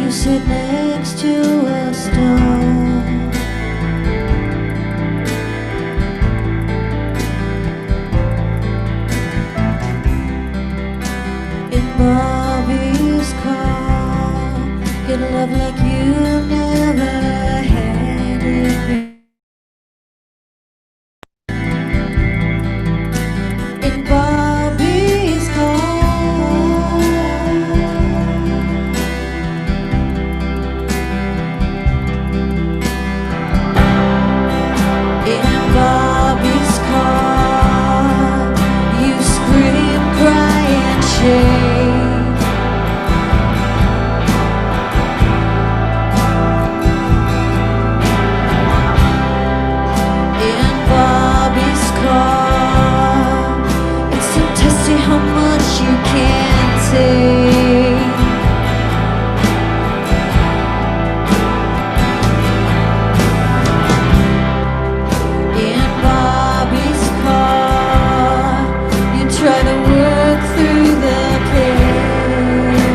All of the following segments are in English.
you sit next to a stone. In Bobby's car, get love like you never had it. In Bobby's car, in Bobby's car, you scream, cry, and shake. In Bobby's car, it's so testy how much you can take. In Bobby's car, you try to work through the pain.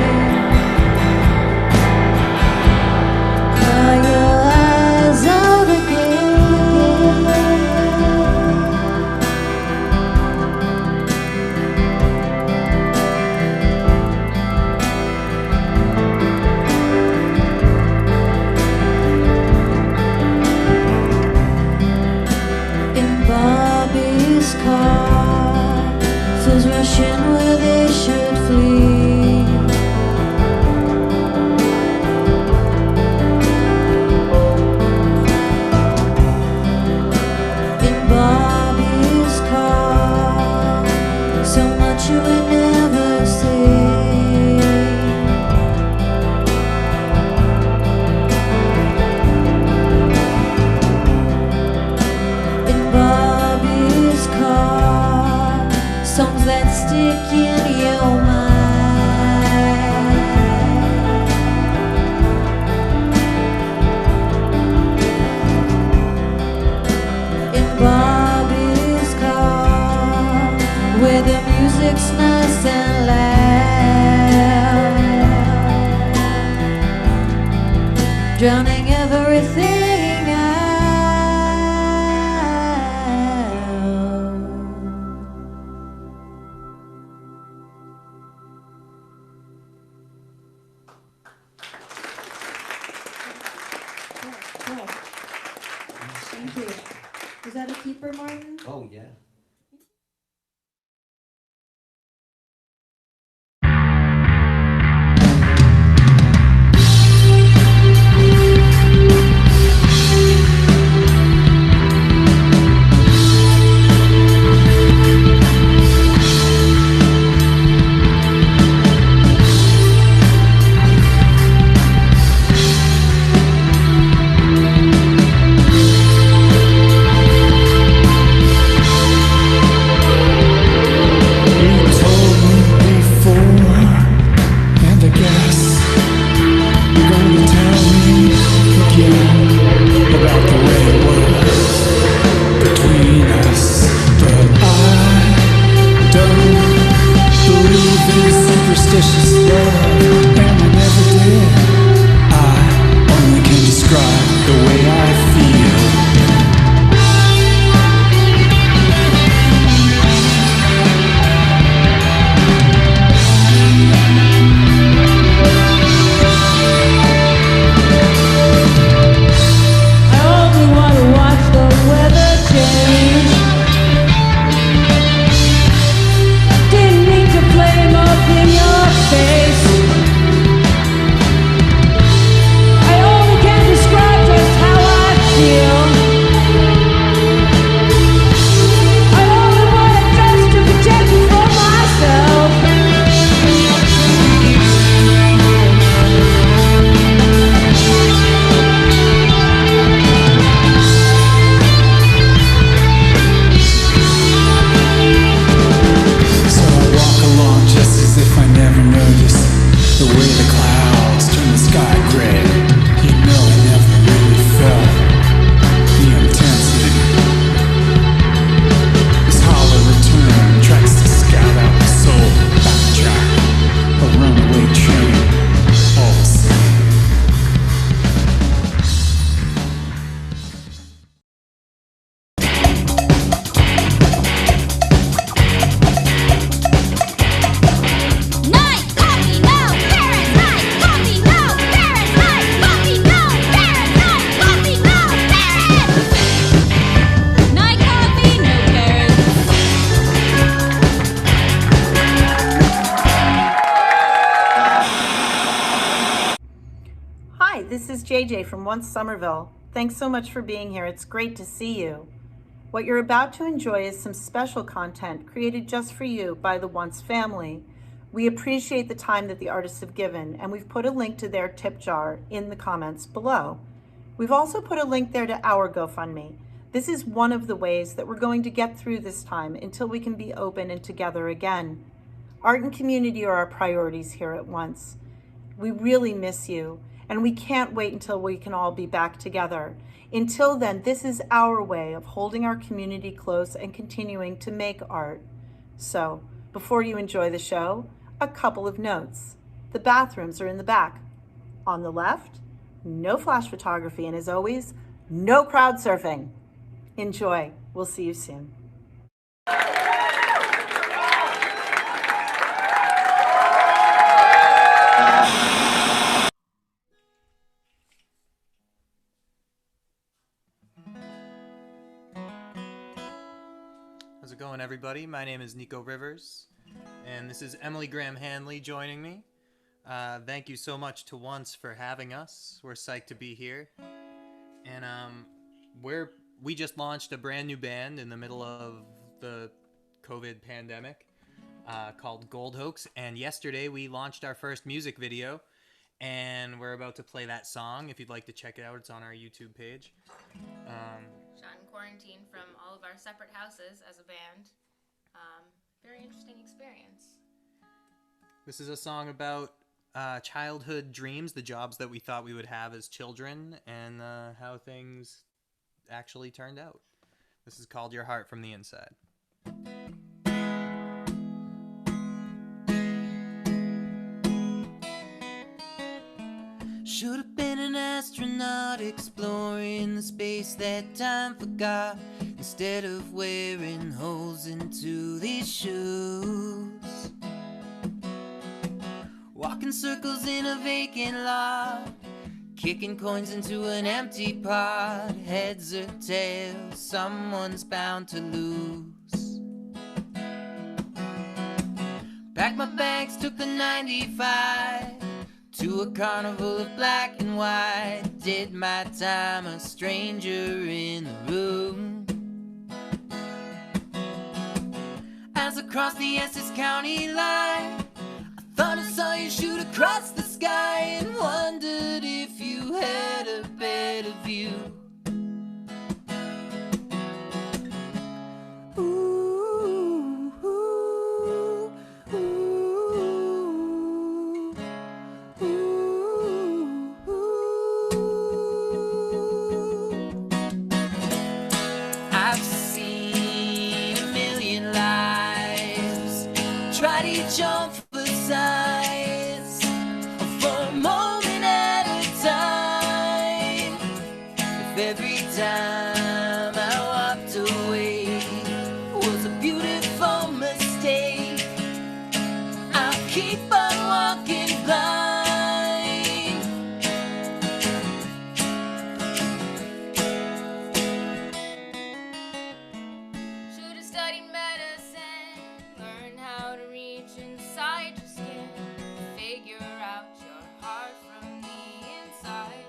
Cry your eyes out again. In Bobby's car, fools rush in where they should flee. In Bobby's car, so much you would never see. In Bobby's car, songs that stick in your mind. In Bobby's car, where the music's nice and loud, drowning everything out. Cool. Thank you. Was that a keeper, Martin? Oh, yeah. this is JJ from Once Somerville. Thanks so much for being here. It's great to see you. What you're about to enjoy is some special content created just for you by the Once family. We appreciate the time that the artists have given, and we've put a link to their tip jar in the comments below. We've also put a link there to our GoFundMe. This is one of the ways that we're going to get through this time until we can be open and together again. Art and community are our priorities here at Once. We really miss you, and we can't wait until we can all be back together. Until then, this is our way of holding our community close and continuing to make art. So, before you enjoy the show, a couple of notes. The bathrooms are in the back. On the left, no flash photography, and as always, no crowd surfing. Enjoy. We'll see you soon. How's it going, everybody? My name is Nico Rivers, and this is Emily Graham Hanley joining me. Thank you so much to Once for having us. We're psyched to be here. And we just launched a brand new band in the middle of the COVID pandemic called Hoax. And yesterday we launched our first music video, and we're about to play that song. If you'd like to check it out, it's on our YouTube page. Shot in quarantine from all of our separate houses as a band. Very interesting experience. This is a song about childhood dreams, the jobs that we thought we would have as children, and how things actually turned out. This is called Your Heart from the Inside. Should have been an astronaut exploring the space that time forgot, instead of wearing holes into these shoes. Walking circles in a vacant lot, kicking coins into an empty pot. Heads or tails, someone's bound to lose. Packed my bags, took the 95 to a carnival of black and white. Did my time, a stranger in the room. As I crossed the Essex County line, I thought I saw you shoot across the sky, and wondered if you had a better view. Ooh, ooh, ooh, ooh, ooh. I've seen a million lives, tried each on for size, for a moment at a time. If every time I walked away was a beautiful mistake, I'll keep on walking blind. Should have studied medicine, learn how to reach inside your skin, figure out your heart from the inside.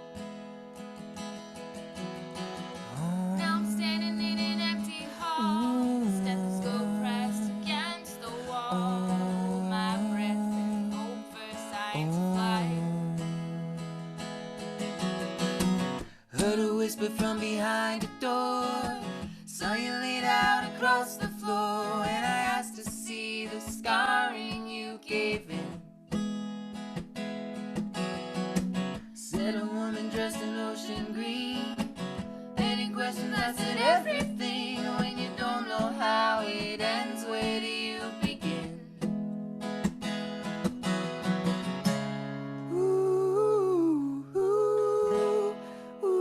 Now I'm standing in an empty hall, stethoscope pressed against the wall. Hold my breath and hope for science to fly. Heard a whisper from behind the door, saw you laid out across the floor, and I asked to see the scarring you gave in. Said a woman dressed in ocean green. Any questions? I said everything. When you don't know how it ends, where do you begin? Ooh, ooh, ooh, ooh,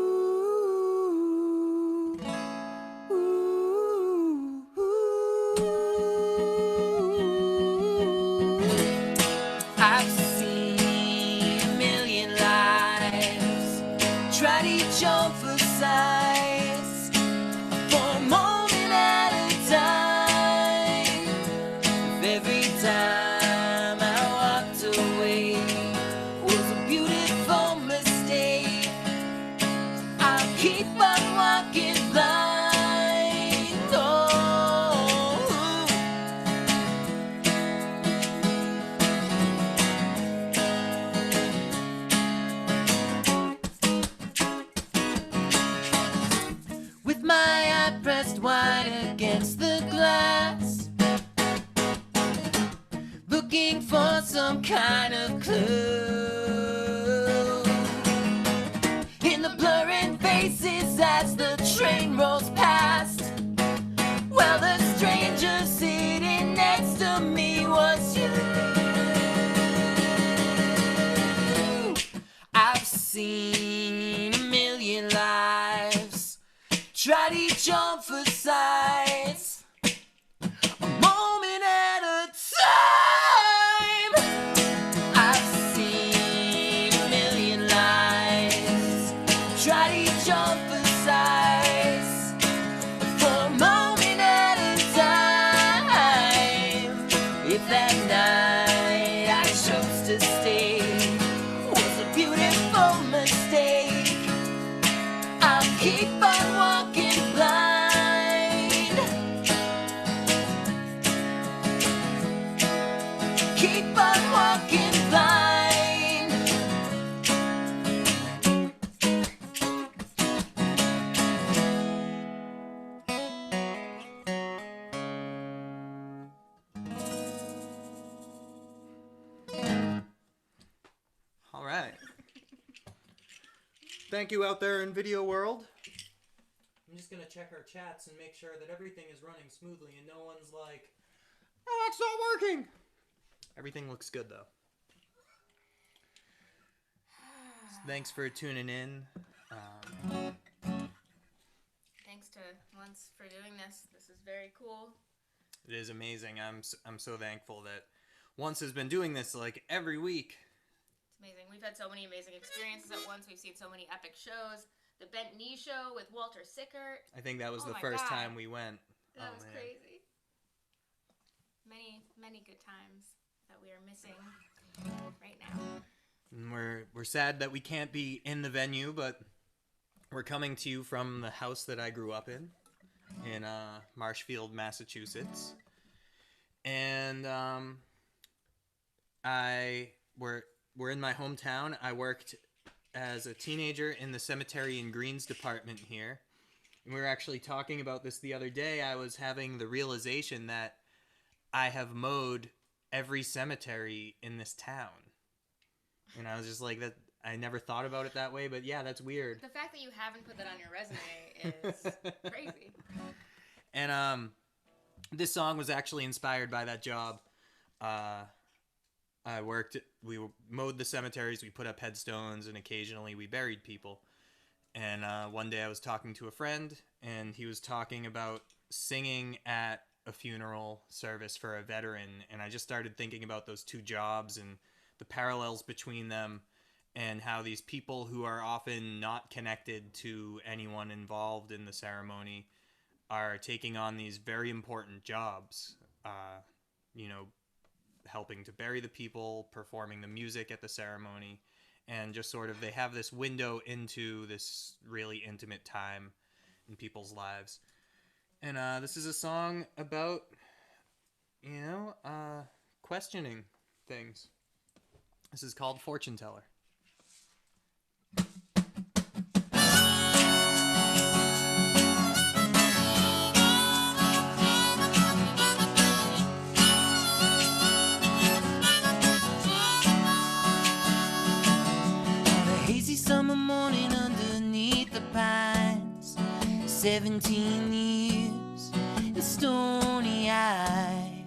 ooh. I've seen a million lives, tried each on for size, for a moment at a time. If every time I walked away was a beautiful mistake, some kind of clue. In the blurring faces as the train rolls past, well, the stranger sitting next to me was you. I've seen a million lives, tried each on for size, a moment at a time. I've seen a million lives, tried each on for size, for a moment at a time. If that night I chose to stay was a beautiful mistake, I'll keep on walking blind. Keep on walking blind. All right. Thank you out there in video world. I'm just gonna check our chats and make sure that everything is running smoothly and no one's like, oh, it's not working. Everything looks good though. Thanks for tuning in. Thanks to Once for doing this. This is very cool. It is amazing. I'm so thankful that Once has been doing this like every week. It's amazing. We've had so many amazing experiences at Once. We've seen so many epic shows. The Bent Knee Show with Walter Sickert. I think that was Oh the my first God. time we went. That Oh, was man. crazy. Many good times that we are missing right now. And we're sad that we can't be in the venue, but we're coming to you from the house that I grew up in Marshfield, Massachusetts. And we're in my hometown. I worked as a teenager in the cemetery and greens department here. And we were actually talking about this the other day. I was having the realization that I have mowed every cemetery in this town. And I was just like, that. I never thought about it that way, but yeah, that's weird. The fact that you haven't put that on your resume is crazy. And this song was actually inspired by that job. We mowed the cemeteries, we put up headstones, and occasionally we buried people. And one day I was talking to a friend, and he was talking about singing at a funeral service for a veteran. And I just started thinking about those two jobs and the parallels between them, and how these people who are often not connected to anyone involved in the ceremony are taking on these very important jobs, helping to bury the people, performing the music at the ceremony, and just sort of they have this window into this really intimate time in people's lives. And this is a song about, questioning things. This is called Fortune Teller. Hazy summer morning underneath the pines, 17 years and stony eye,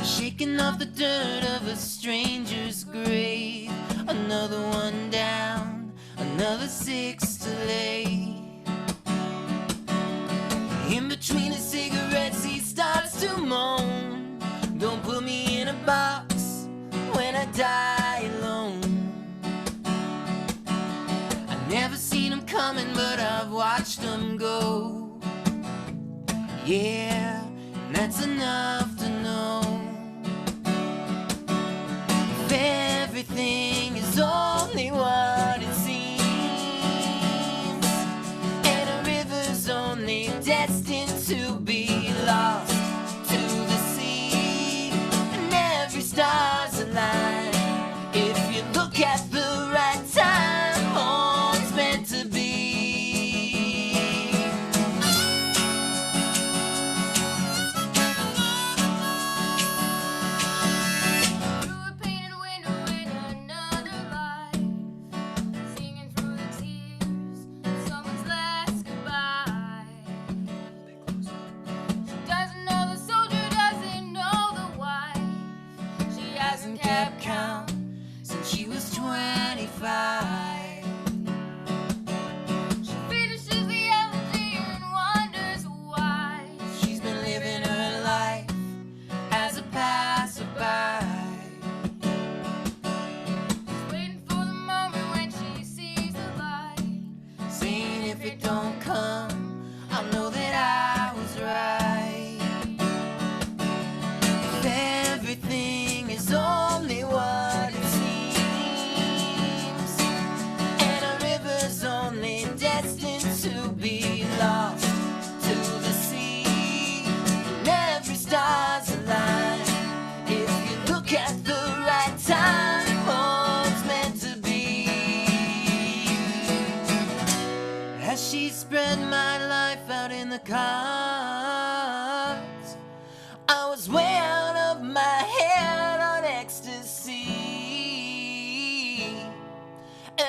shaking off the dirt of a stranger's grave. Another one down, another 6 to lay. In between his cigarettes he starts to moan, don't put me in a box when I die alone. Never seen them coming, but I've watched them go. Yeah, and that's enough to know. If everything is only what it seems, and a river's only destined to be lost to the sea, and every star's aligned if you look at the right time. To be.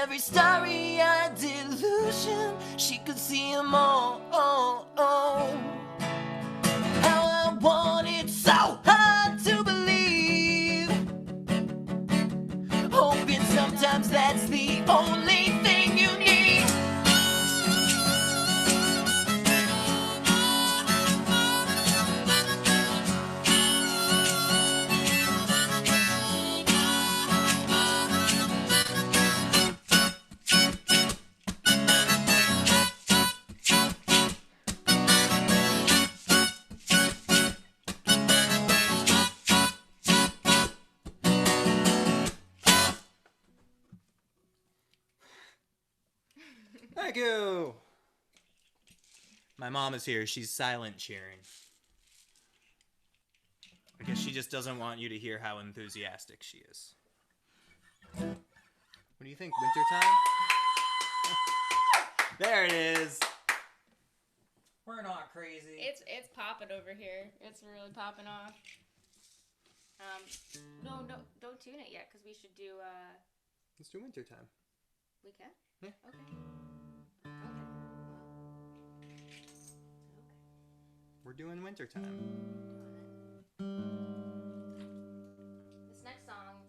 every starry-eyed delusion. She could see them all. How I want it so hard to believe, hoping sometimes that's the only thing you need. Thank you. My mom is here. She's silent cheering. I guess she just doesn't want you to hear how enthusiastic she is. What do you think, wintertime? There it is. We're not crazy. It's popping over here. It's really popping off. No, don't tune it yet, because we should do, Let's do wintertime. we can? Yeah. Okay. Okay. We're doing wintertime. This next song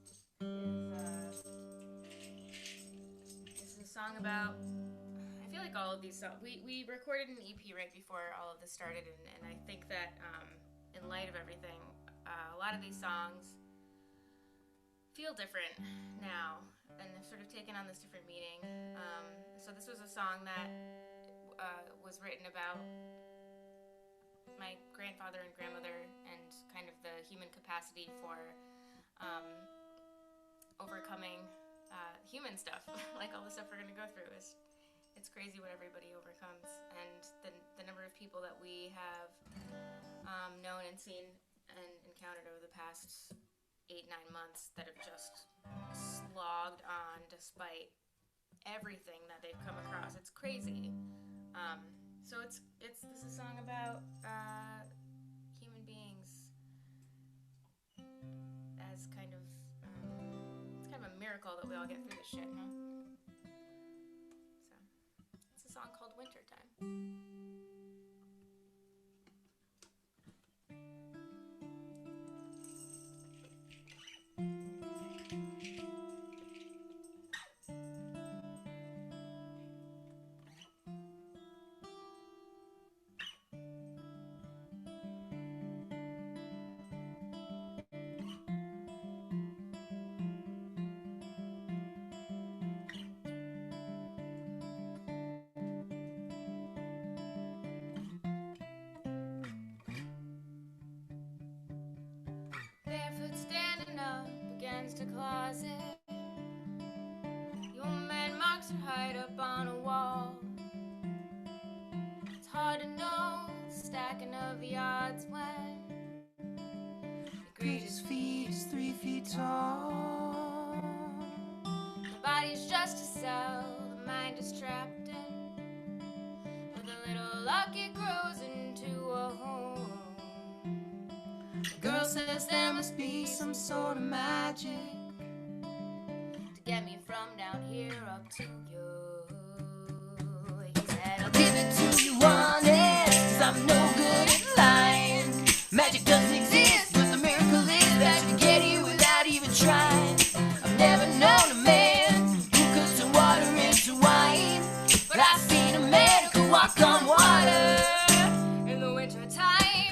is a song about, I feel like all of these songs, we recorded an EP right before all of this started, and I think that in light of everything, a lot of these songs feel different now, and they've sort of taken on this different meaning. So this was a song that was written about my grandfather and grandmother and kind of the human capacity for overcoming human stuff, like all the stuff we're going to go through. It's crazy what everybody overcomes, and the number of people that we have known and seen and encountered over the past 8-9 months that have just slogged on despite everything that they've come across. It's crazy. So this is a song about human beings as kind of it's kind of a miracle that we all get through this shit, huh? So it's a song called Wintertime. Barefoot standing up against a closet. Your man marks her height up on a wall. It's hard to know the stacking of the odds when the greatest feat is 3 feet tall. The body's just a cell, the mind is trapped in. With a little luck it grows into a home. The girl says there must be some sort of magic to get me from down here up to you. He said, I'll give it to you honest, 'cause I'm no good at lying. Magic doesn't exist, but the miracle is that you get here without even trying. I've never known a man who could turn water into wine, but I've seen a man who could walk on water in the winter time.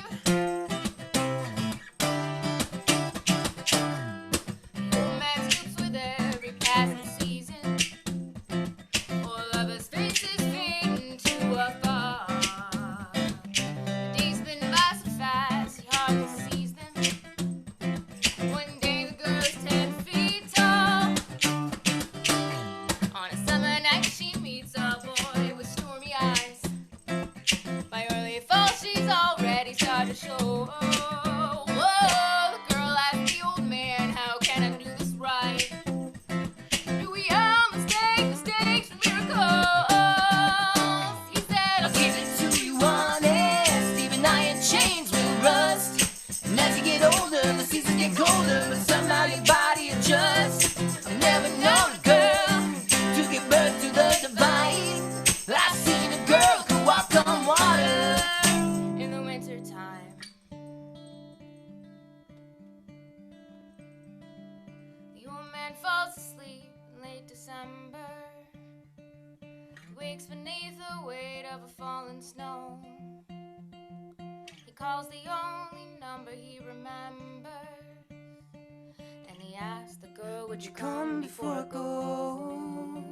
Colder, but somehow your body adjusts. I've never known a girl to get falls asleep in late December. He wakes beneath the weight of a fallen snow. He calls the only number he remembers, and he asks the girl, would you come before I go?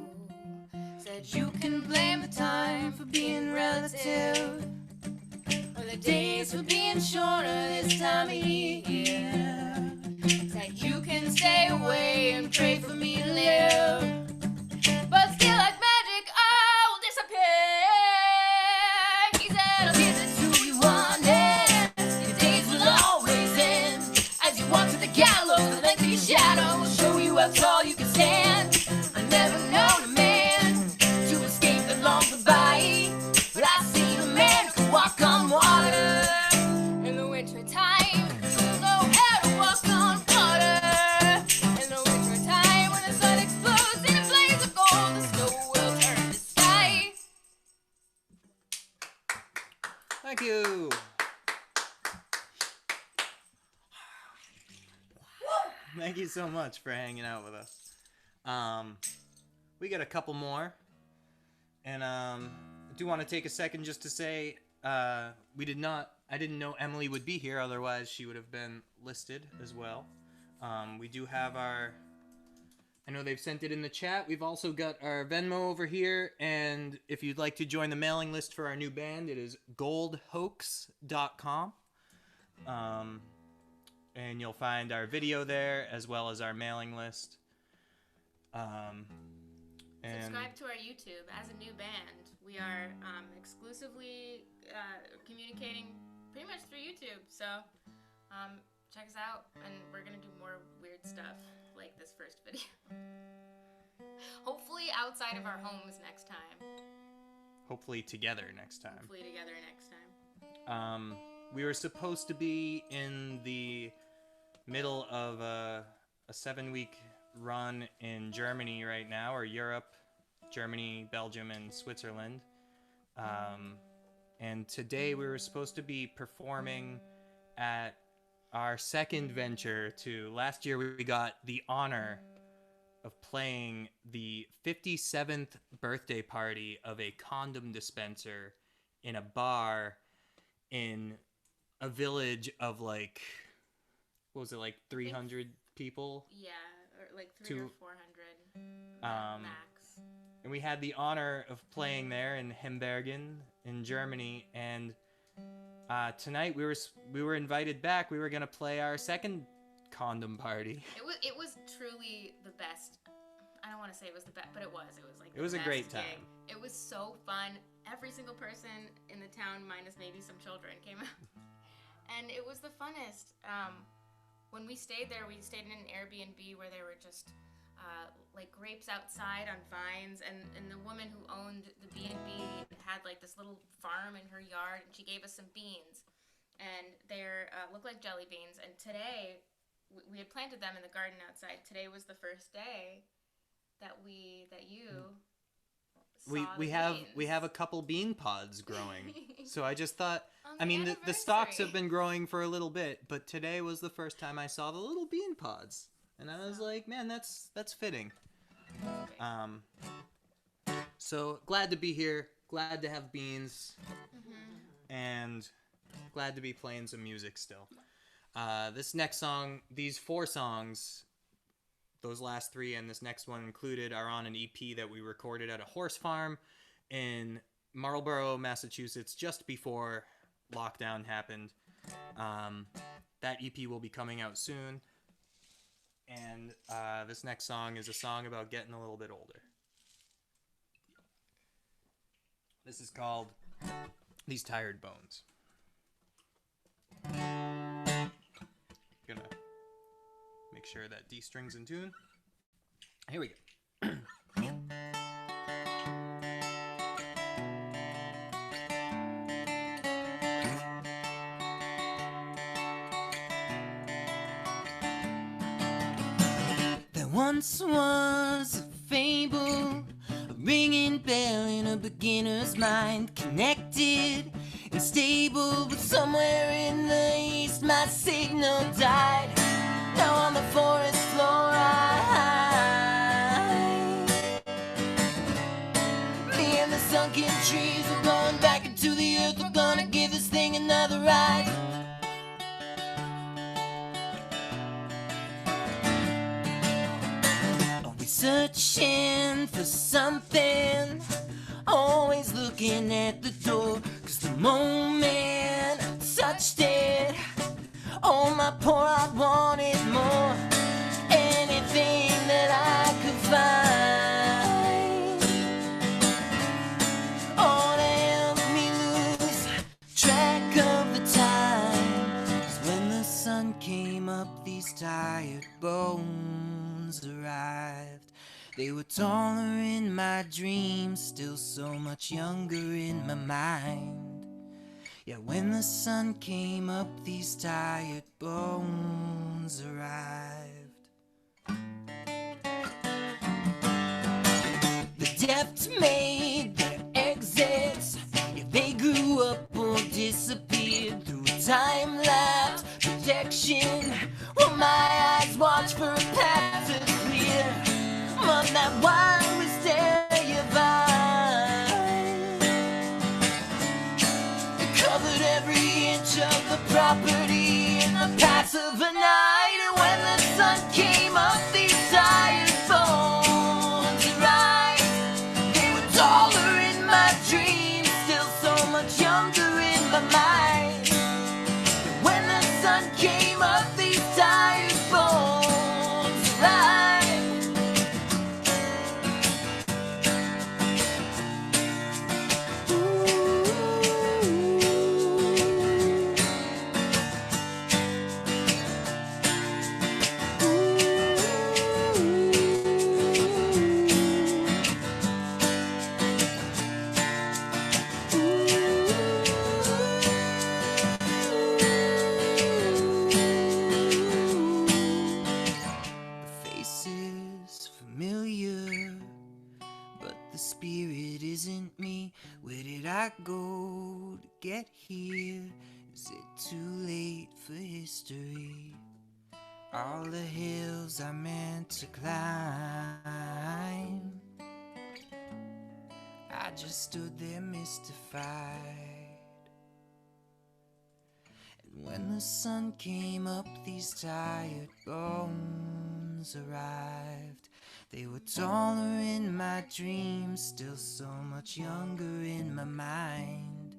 Said you can blame the time for being relative, or the days for being shorter this time of year. Said you can stay away and pray for me to live, but still like magic I will disappear. He said I'll give it to you honest, your days will always end. As you walk to the gallows, the length of your shadow will show you how tall you can stand. I never known a man to escape the long goodbye, but I seen a man who could walk on water. In the winter time, you'll know how to walk on water. In the winter time, when the sun explodes in a blaze of gold, the snow will turn to sky. Thank you. Thank you so much for hanging out with us. We got a couple more, and I do want to take a second just to say I didn't know Emily would be here, otherwise she would have been listed as well. We do have I know they've sent it in the chat. We've also got our Venmo over here, and if you'd like to join the mailing list for our new band, it is goldhoax.com. And you'll find our video there as well as our mailing list. And Subscribe to our YouTube. As a new band, we are exclusively communicating pretty much through YouTube. So check us out, and we're gonna do more weird stuff like this first video. Hopefully outside of our homes next time. hopefully together next time. Hopefully together next time. We were supposed to be in the middle of a 7-week run in Germany right now, or Europe, Germany, Belgium, and Switzerland. And today we were supposed to be performing at our second venture to last year. We got the honor of playing the 57th birthday party of a condom dispenser in a bar in a village of like, what was it, like 300 people? Yeah, or like 300 or 400 max. And we had the honor of playing there in Hembergen in Germany, and tonight we were invited back. We were gonna play our second condom party. It was truly the best. I don't want to say it was the best, but it was like It was a best great time. gig. It was so fun. Every single person in the town, minus maybe some children, came out, and it was the funnest. When we stayed there, we stayed in an Airbnb where there were just like grapes outside on vines, and the woman who owned the B&B had like this little farm in her yard, and she gave us some beans, and they looked like jelly beans. And today we had planted them in the garden outside. Today was the first day that you saw We have a couple bean pods growing. So I just thought, I mean, the stalks have been growing for a little bit, but today was the first time I saw the little bean pods. And I was like, man, that's fitting. So glad to be here, glad to have beans, and glad to be playing some music still. This next song, these 4 songs, those last 3 and this next one included, are on an EP that we recorded at a horse farm in Marlborough, Massachusetts, just before lockdown happened. That EP will be coming out soon. And this next song is a song about getting a little bit older. This is called These Tired Bones. Gonna make sure that D string's in tune. Here we go. Once was a fable, a ringing bell in a beginner's mind, connected and stable, but somewhere in the east my signal died. Now on the forest floor I hide. breaking trees, we're going back into the earth, we're gonna give this thing another ride. Always searching for something, always looking at the door, 'cause the moment I touched it, oh my poor heart wanted more. Anything that I could find, oh, to help me lose track of the time. 'Cause when the sun came up, these tired bones arrived. They were taller in my dreams, still so much younger in my mind. Yeah, when the sun came up, these tired bones arrived. The deft made their exits. Yeah, they grew up or disappeared through time-lapse protection, while my eyes watch for a path to clear. But that wild wisteria vine covered every inch of the property in the path of a night. And when the sun came up, these tired bones arrived. They were taller in my dreams, still so much younger in my mind. And when the sun came up, these tired bones arrived. Where did I go to get here? Is it too late for history? All the hills I meant to climb, I just stood there mystified. And when the sun came up, these tired bones arrived. They were taller in my dreams, still so much younger in my mind.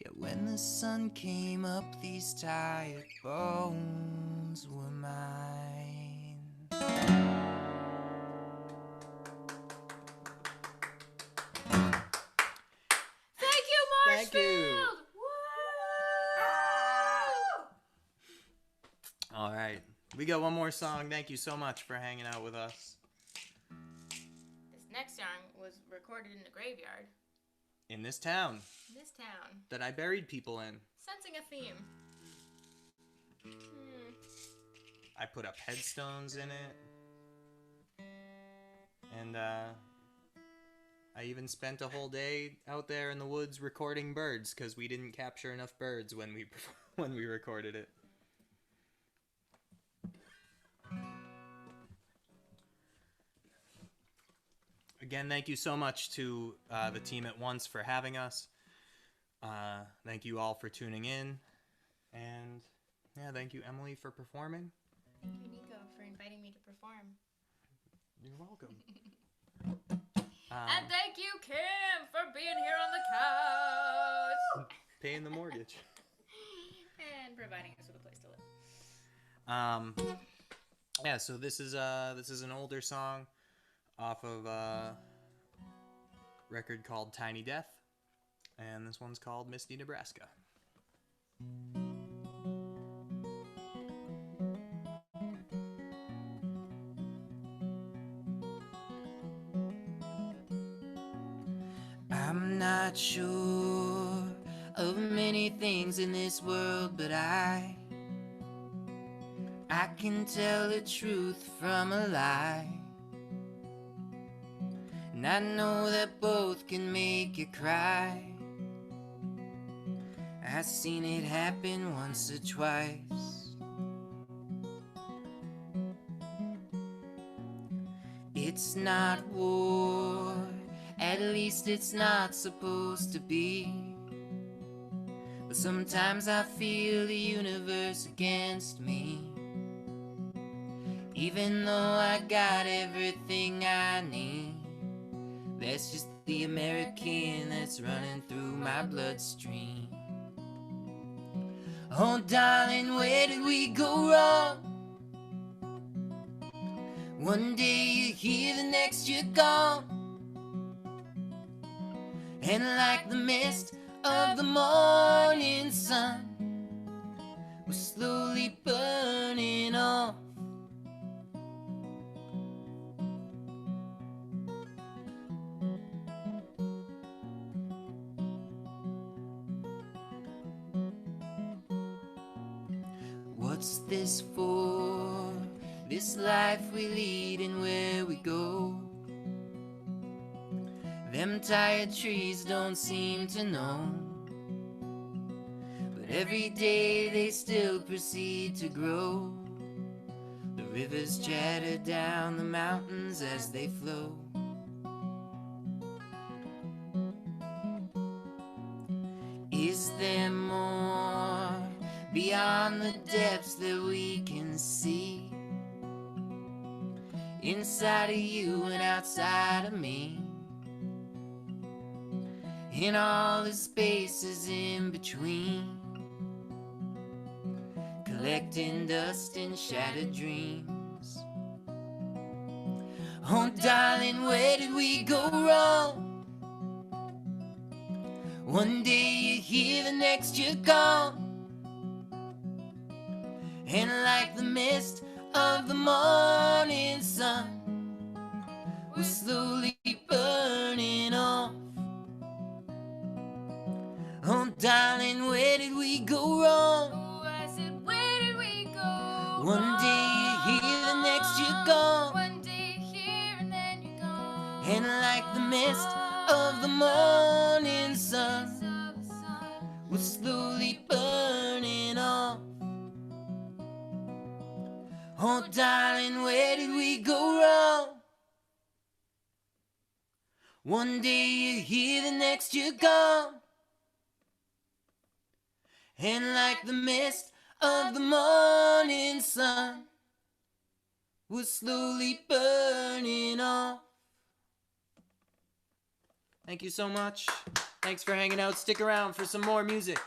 Yet when the sun came up, these tired bones were mine. Thank you, Marshfield! Thank you. Woo! All right. We got one more song. Thank you so much for hanging out with us. This next song was recorded in the graveyard In this town in this town, that I buried people in. sensing a theme. I put up headstones in it. And I even spent a whole day out there in the woods recording birds because we didn't capture enough birds when we when we recorded it. Again, thank you so much to the team at Once for having us. Thank you all for tuning in. And yeah, thank you, Emily, for performing. Thank you, Nico, for inviting me to perform. You're welcome. And thank you, Kim, for being here on the couch. Paying the mortgage. And providing us with a place to live. Yeah, so this is an older song off of a record called Tiny Death, and this one's called Misty, Nebraska. I'm not sure of many things in this world, but I can tell the truth from a lie. And I know that both can make you cry. I've seen it happen once or twice. It's not war At least it's not supposed to be. But sometimes I feel the universe against me. Even though I got everything I need, that's just the American that's running through my bloodstream. Oh darling, where did we go wrong? One day you're here, the next you're gone. And like the mist of the morning sun, we're slowly burning off. What's this for? This life we lead and where we go. Them tired trees don't seem to know, but every day they still proceed to grow. The rivers chatter down the mountains as they flow. Is there more beyond the depths that we can see? Inside of you and outside of me, in all the spaces in between, collecting dust and shattered dreams. Oh darling, where did we go wrong? One day you're here, the next you're gone. And like the mist of the morning sun, we're slowly burning off. Oh darling, where did we go wrong? Oh, I said, where did we go? One day you're here, the next you're gone. One day here and then you're gone. And like the mist of the morning sun, we're slowly burning off. Oh darling, where did we go wrong? One day you're here, the next you're gone. And like the mist of the morning sun, we're slowly burning off. Thank you so much. Thanks for hanging out. Stick around for some more music.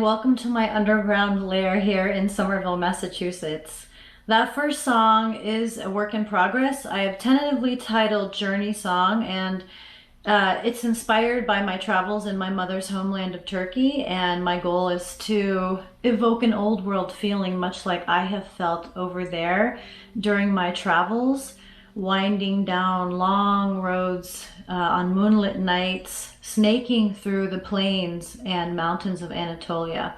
welcome to my underground lair here in Somerville, Massachusetts. That first song is a work in progress. I have tentatively titled Journey Song, and it's inspired by my travels in my mother's homeland of Turkey, and my goal is to evoke an old world feeling much like I have felt over there during my travels, winding down long roads on moonlit nights, snaking through the plains and mountains of Anatolia.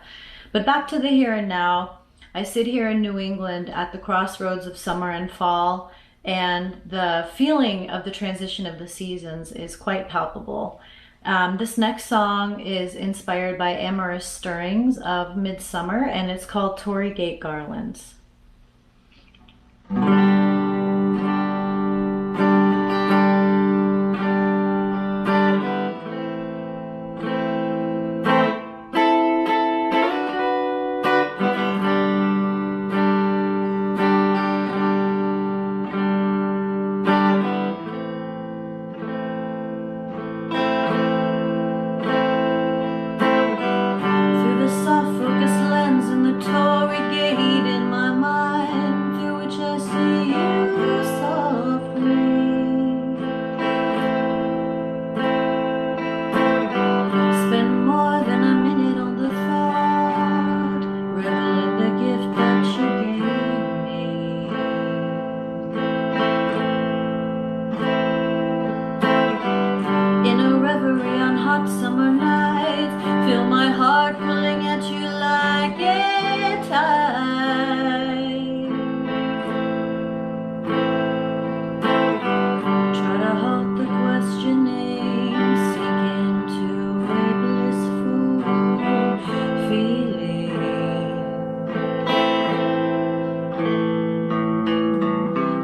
But back to the here and now. I sit here in New England at the crossroads of summer and fall, and the feeling of the transition of the seasons is quite palpable. This next song is inspired by amorous stirrings of midsummer, and it's called Tory Gate Garlands.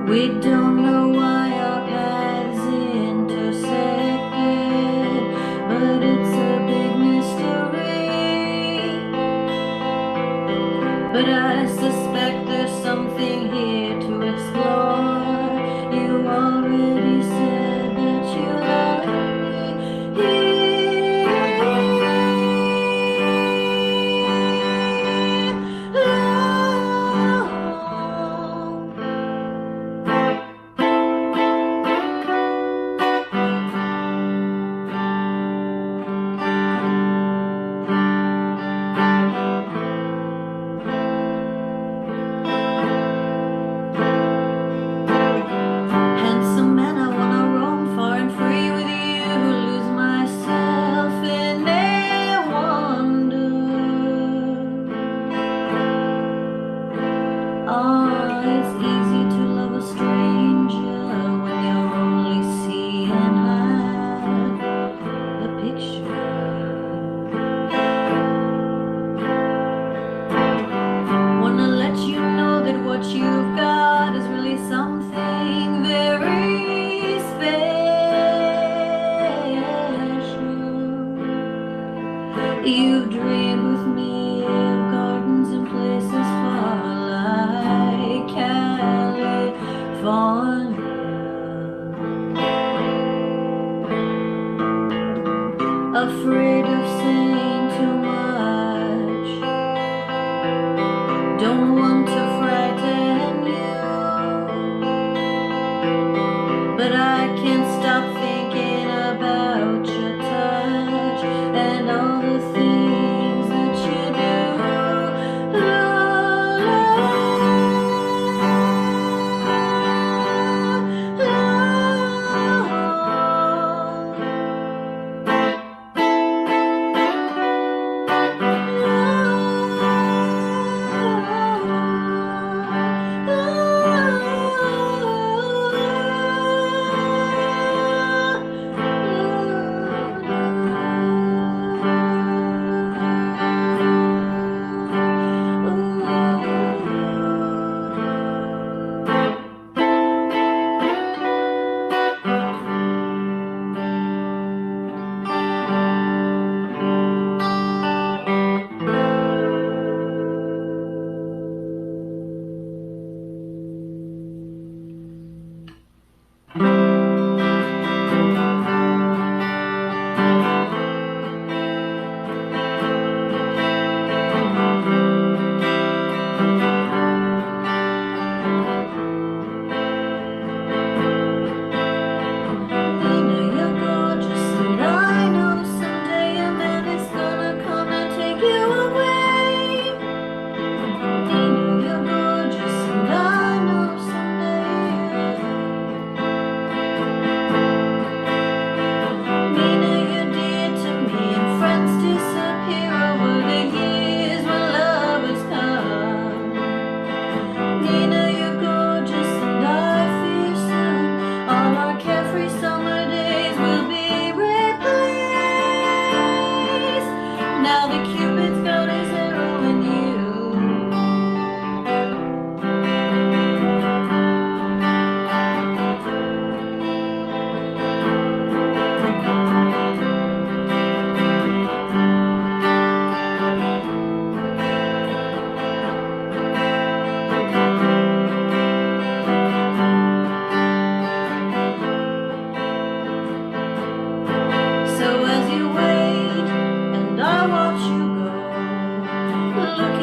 We don't know why our paths intersected, but it's a big mystery. But I suspect there's something here to explore. You already said that you love me. You've dreamed with me of gardens and places far like California. Afraid of saying too much, don't want to frighten you, but I can't stop thinking about your touch and all the things that you do.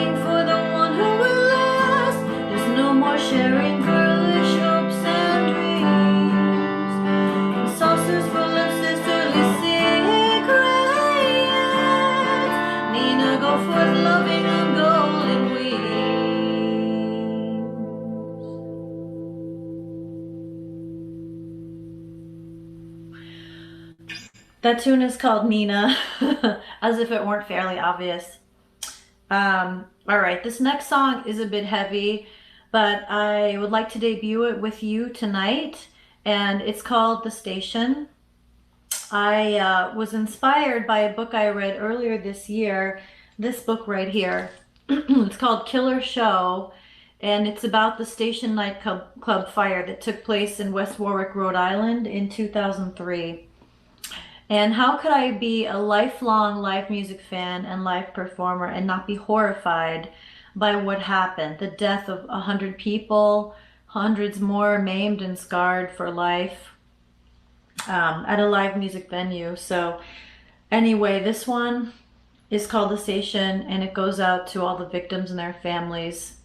longing for the one who will last. There's no more sharing girlish hopes and dreams. And saucers full of sisterly secrets. Nina, go forth loving on golden wings. That tune is called Nina, as if it weren't fairly obvious. All right, this next song is a bit heavy, but I would like to debut it with you tonight, and it's called The Station. I was inspired by a book I read earlier this year, this book right here. It's called Killer Show, and it's about the Station nightclub fire that took place in West Warwick, Rhode Island in 2003. And how could I be a lifelong live music fan and live performer and not be horrified by what happened? The death of 100 people, hundreds more maimed and scarred for life at a live music venue. So anyway, this one is called The Station, and it goes out to all the victims and their families.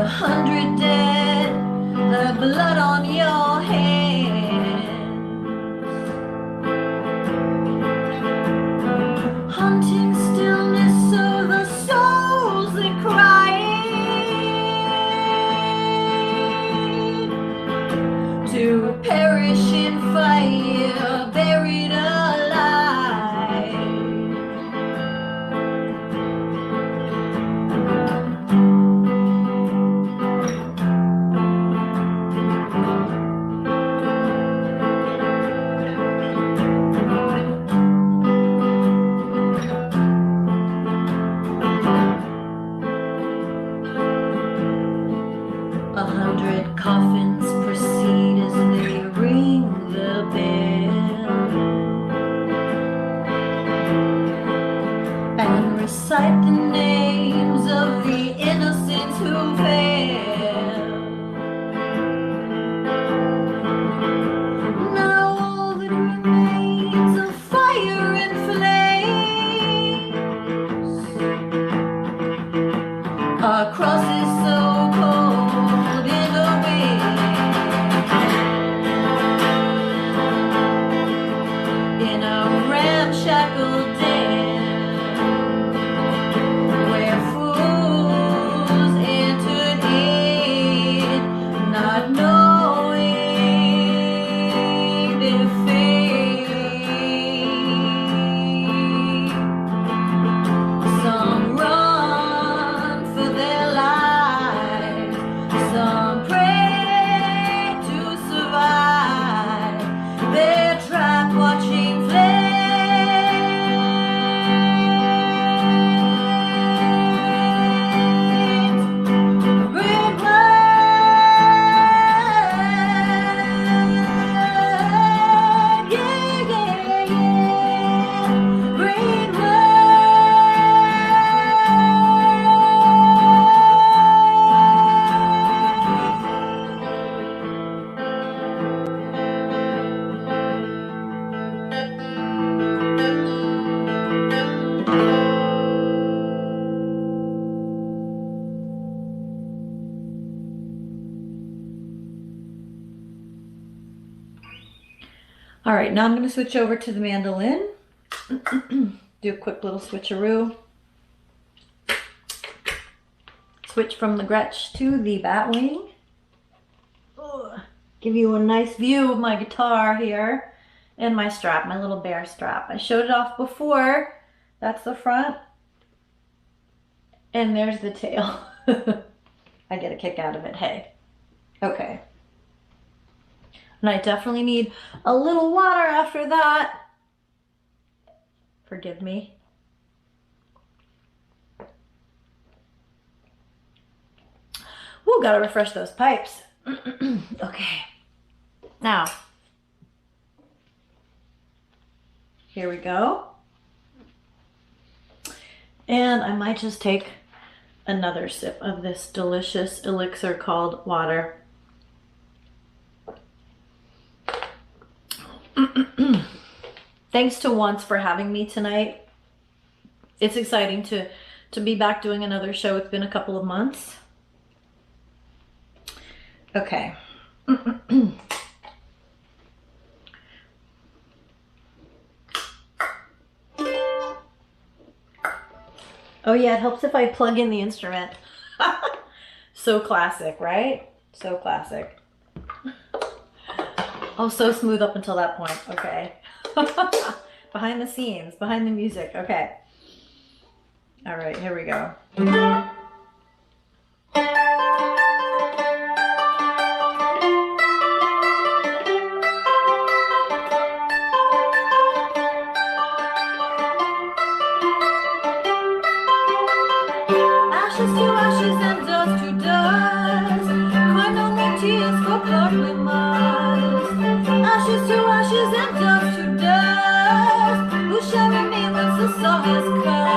100 dead, the blood on your hands. Haunting stillness of the souls that cried to perish in fire, buried alive. 100 coffins proceed as they ring the bell and recite the names of the innocents who fell. Now all that remains of fire and flames are crosses so cold in the wind, in a ramshackle den where fools entered in, not knowing their fate. Some run for their lives, some pray to survive. They're trapped watching flames. Great word, yeah, yeah, yeah. Great All right, now I'm going to switch over to the mandolin. Do a quick little switcheroo. Switch from the Gretsch to the Batwing. Ugh. Give you a nice view of my guitar here and my strap, my little bear strap. I showed it off before. That's the front. And there's the tail. I get a kick out of it, hey. Okay. And I definitely need a little water after that. Forgive me. Ooh, gotta refresh those pipes. Okay. Now, here we go. And I might just take another sip of this delicious elixir called water. Thanks to Once for having me tonight. It's exciting to be back doing another show. It's been a couple of months. Okay. Oh yeah, it helps if I plug in the instrument. So classic, right? So classic. Oh, so smooth up until that point. Okay. Behind the scenes, behind the music. Okay. All right, here we go. Ashes to ashes and dust to dust. Cry no more tears for blood we must. Ashes to ashes and dust to dust. Who shall remain once the sun has come?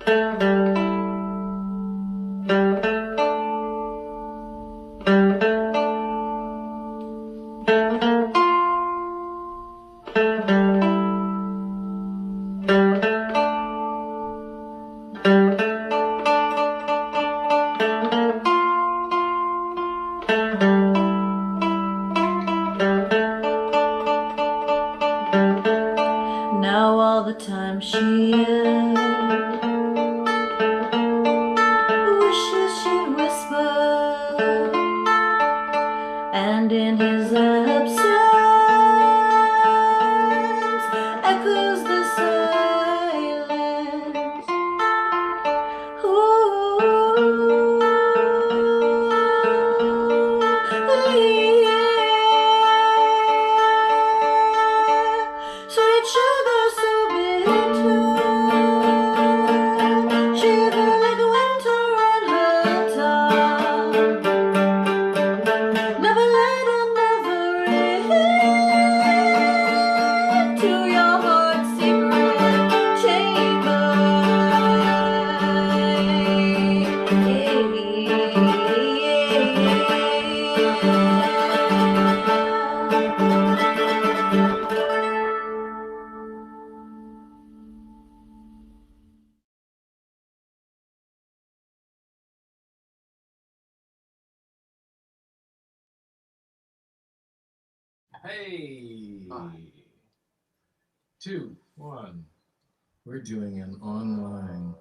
Now all the time she is wishes she'd whisper, and in his absence echoes the silence. Sweet sugar so bitter, shiver like winter on her tongue. Never let her never into your heart's secret chamber. Hey! 2, 1. We're doing an online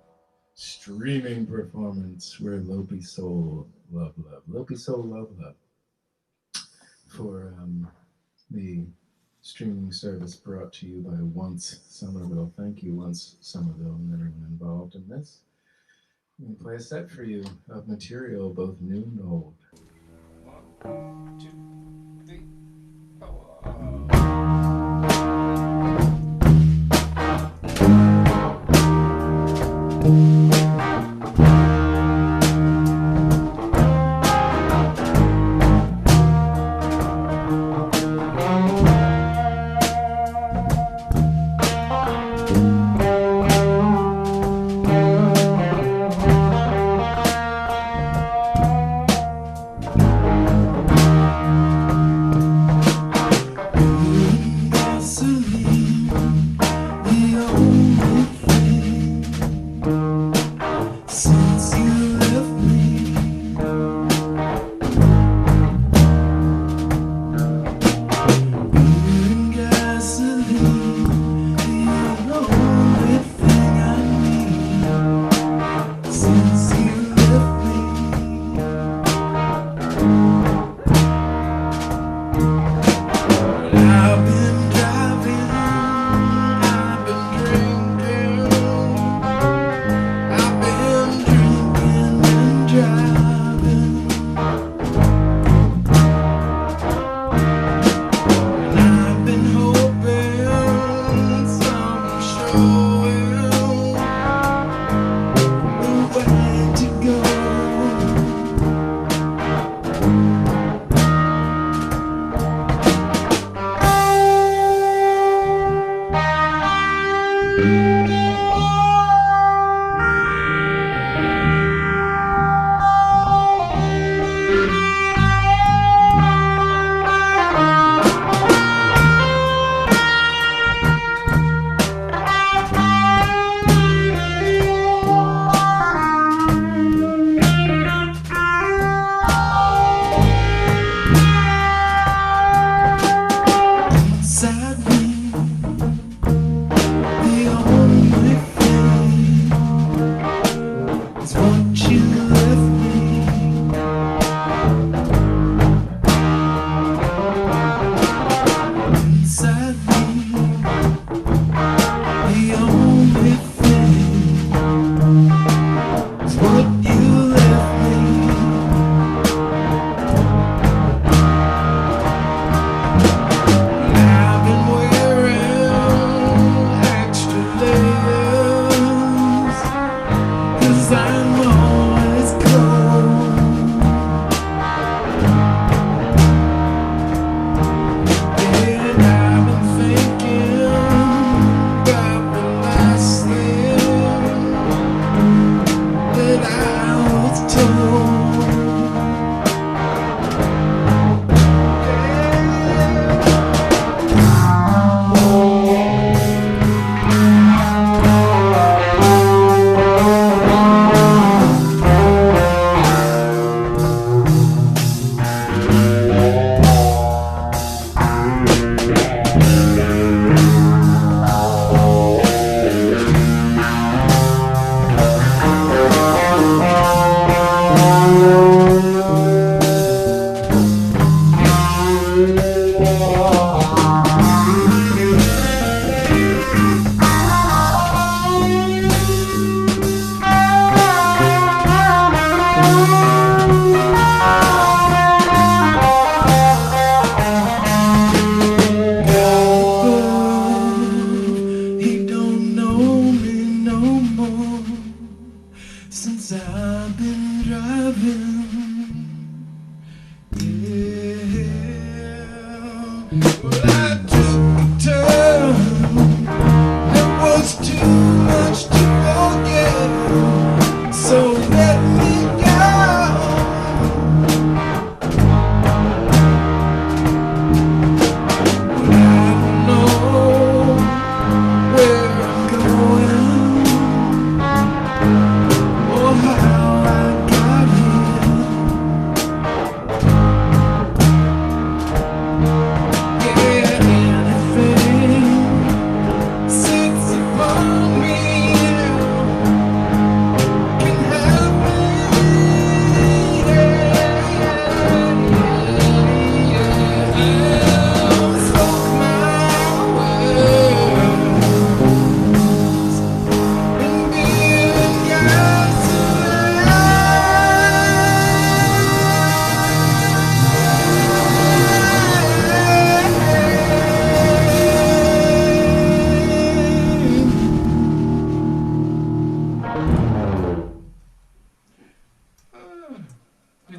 streaming performance. We're Lopi Soul Love Love. Lopi Soul Love Love. For the streaming service brought to you by Once Somerville. Thank you, Once Somerville, and everyone involved in this. We can play a set for you of material both new and old. 1, 2, 3, 4.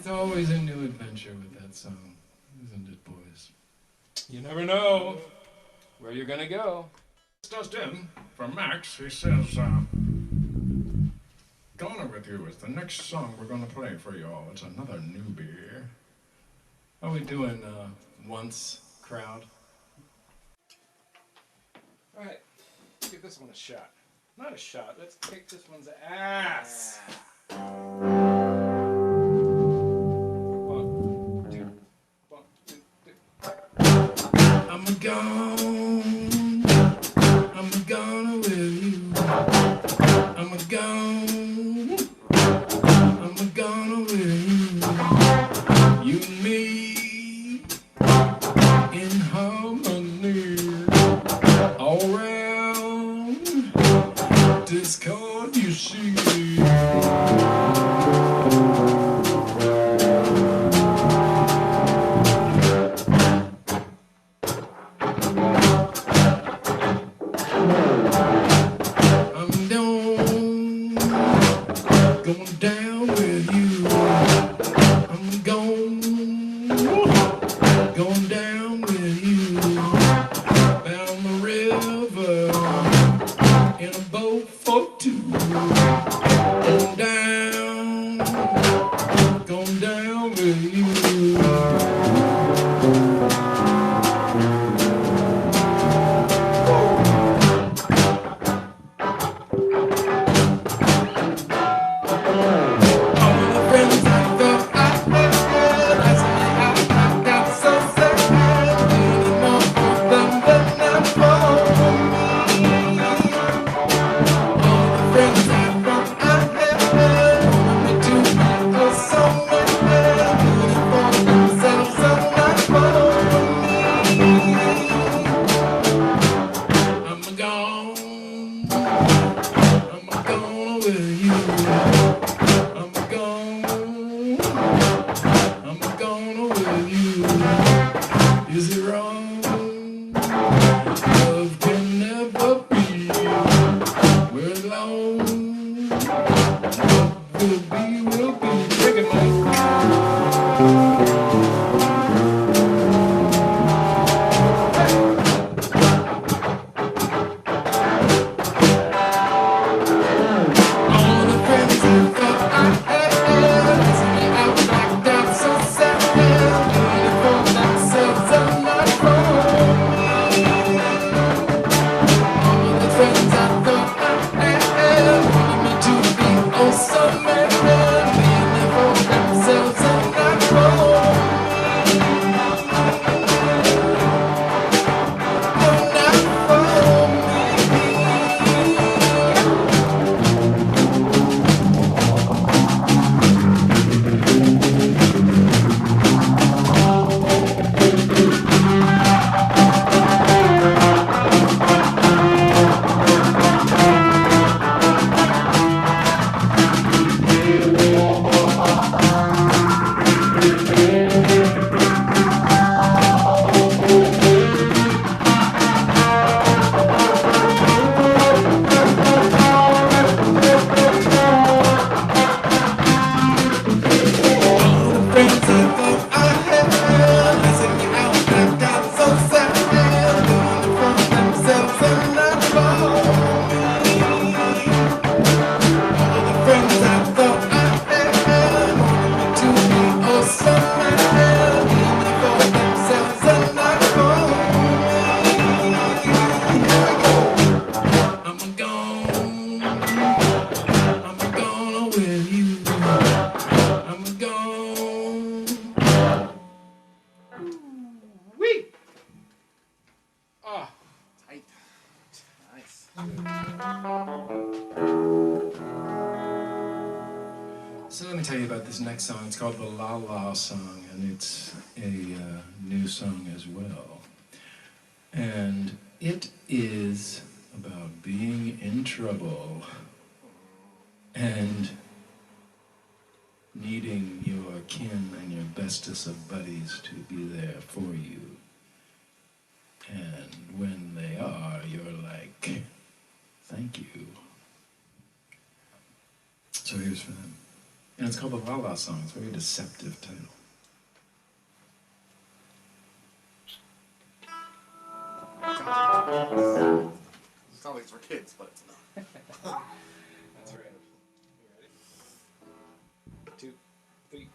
It's always a new adventure with that song, isn't it, boys? You never know where you're gonna go. It's just in from Max. He says, "Gonna with you is the next song we're gonna play for y'all. It's another newbie. How we doing, once crowd? All right, let's give this one a shot. Not a shot. Let's kick this one's ass. One, two, one, two, three. I'm gone. I'm gone with you. I'm gone. I'm gone with you. You and me in harmony. All round discord, you see. Going down with you. I'm going down with you. Down the river in a boat for two. Going down with you. Is it wrong? Love can never be. We're alone. What will be. Take it, Mike. So let me tell you about this next song. It's called the La La song, and it's a new song as well. And it is about being in trouble and needing your kin and your bestest of buddies to be there for you. And when they are, you're like, thank you. So here's for them. And it's called the La La Song. It's a very deceptive title. It sounds like it's for kids, but it's not. That's right. You ready? 2, 3, 3.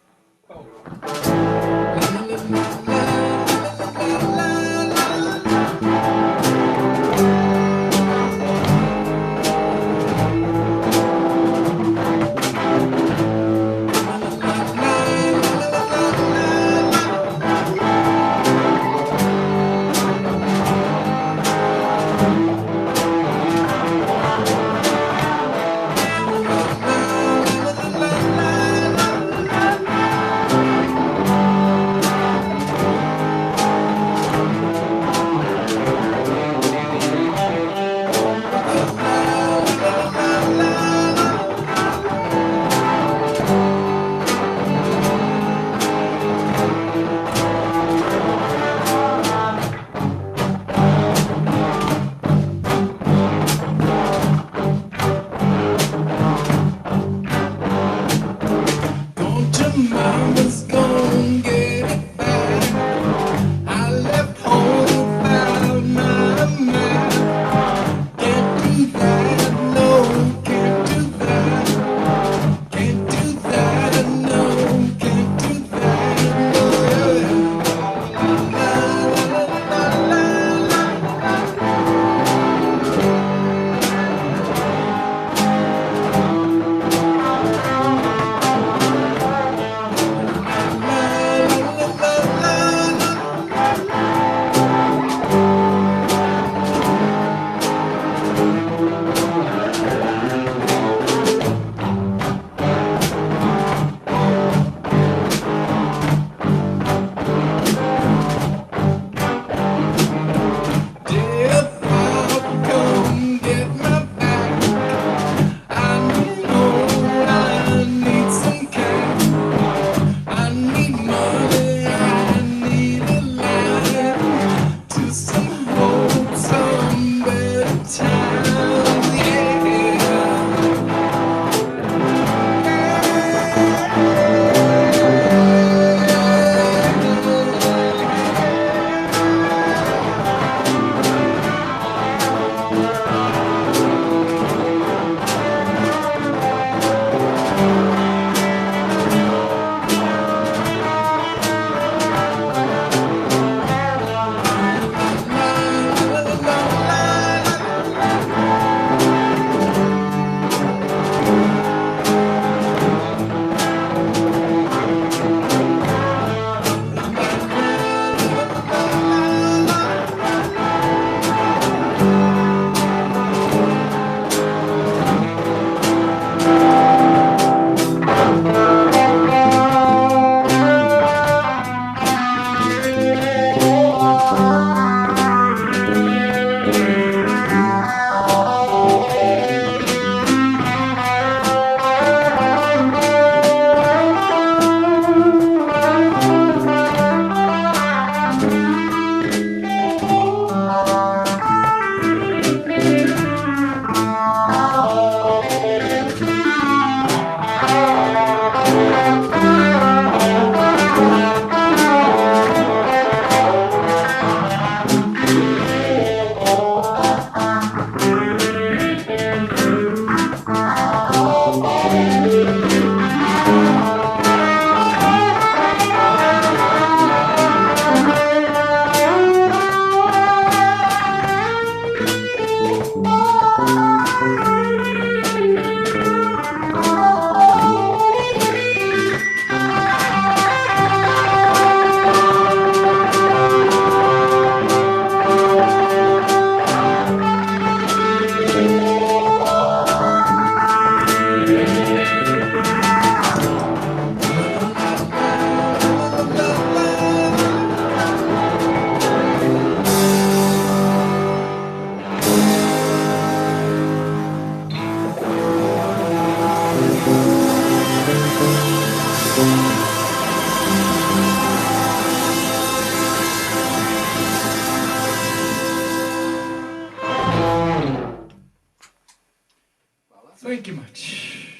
Thank you much.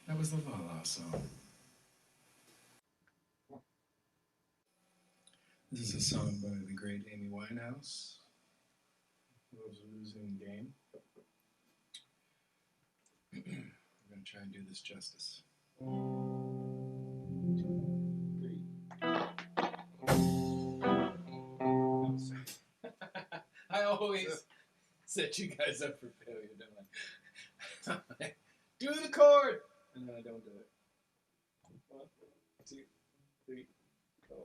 That was the La La song. This is a song by the great Amy Winehouse. Loves a losing game. We're going to try and do this justice. 1, 2, 3. I always set you guys up for failure, don't I? Do the chord! And then I don't do it. 1, 2, 3, go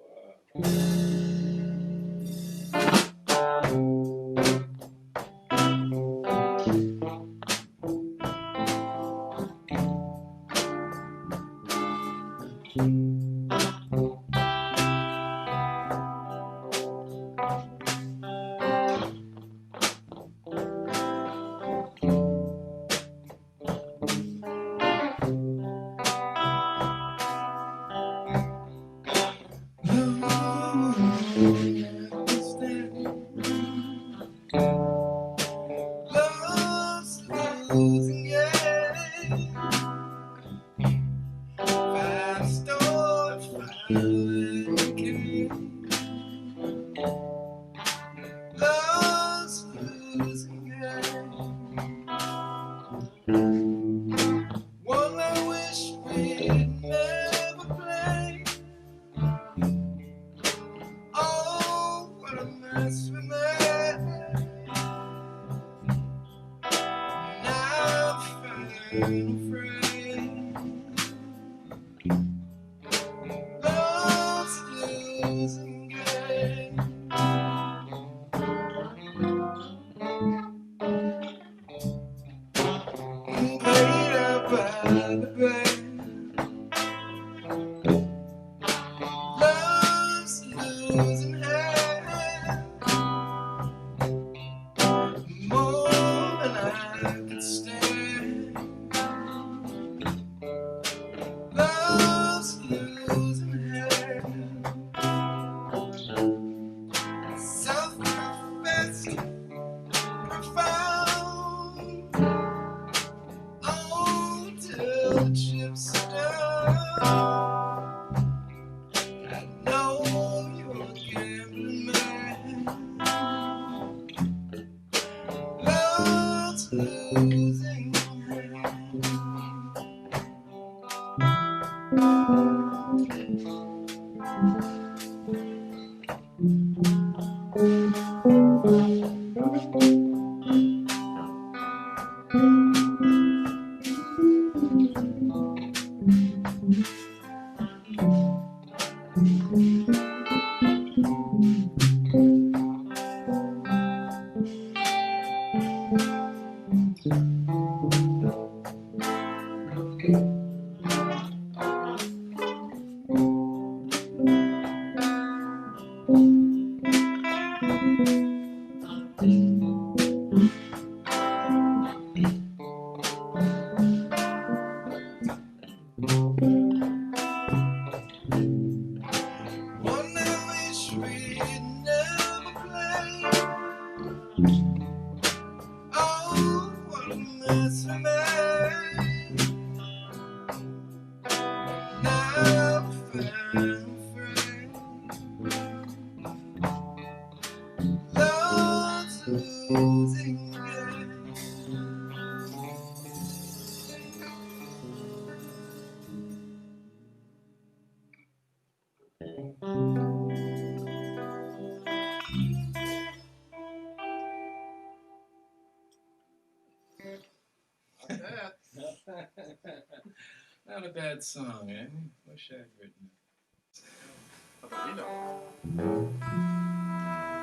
Not a bad song, eh? Wish I had written it.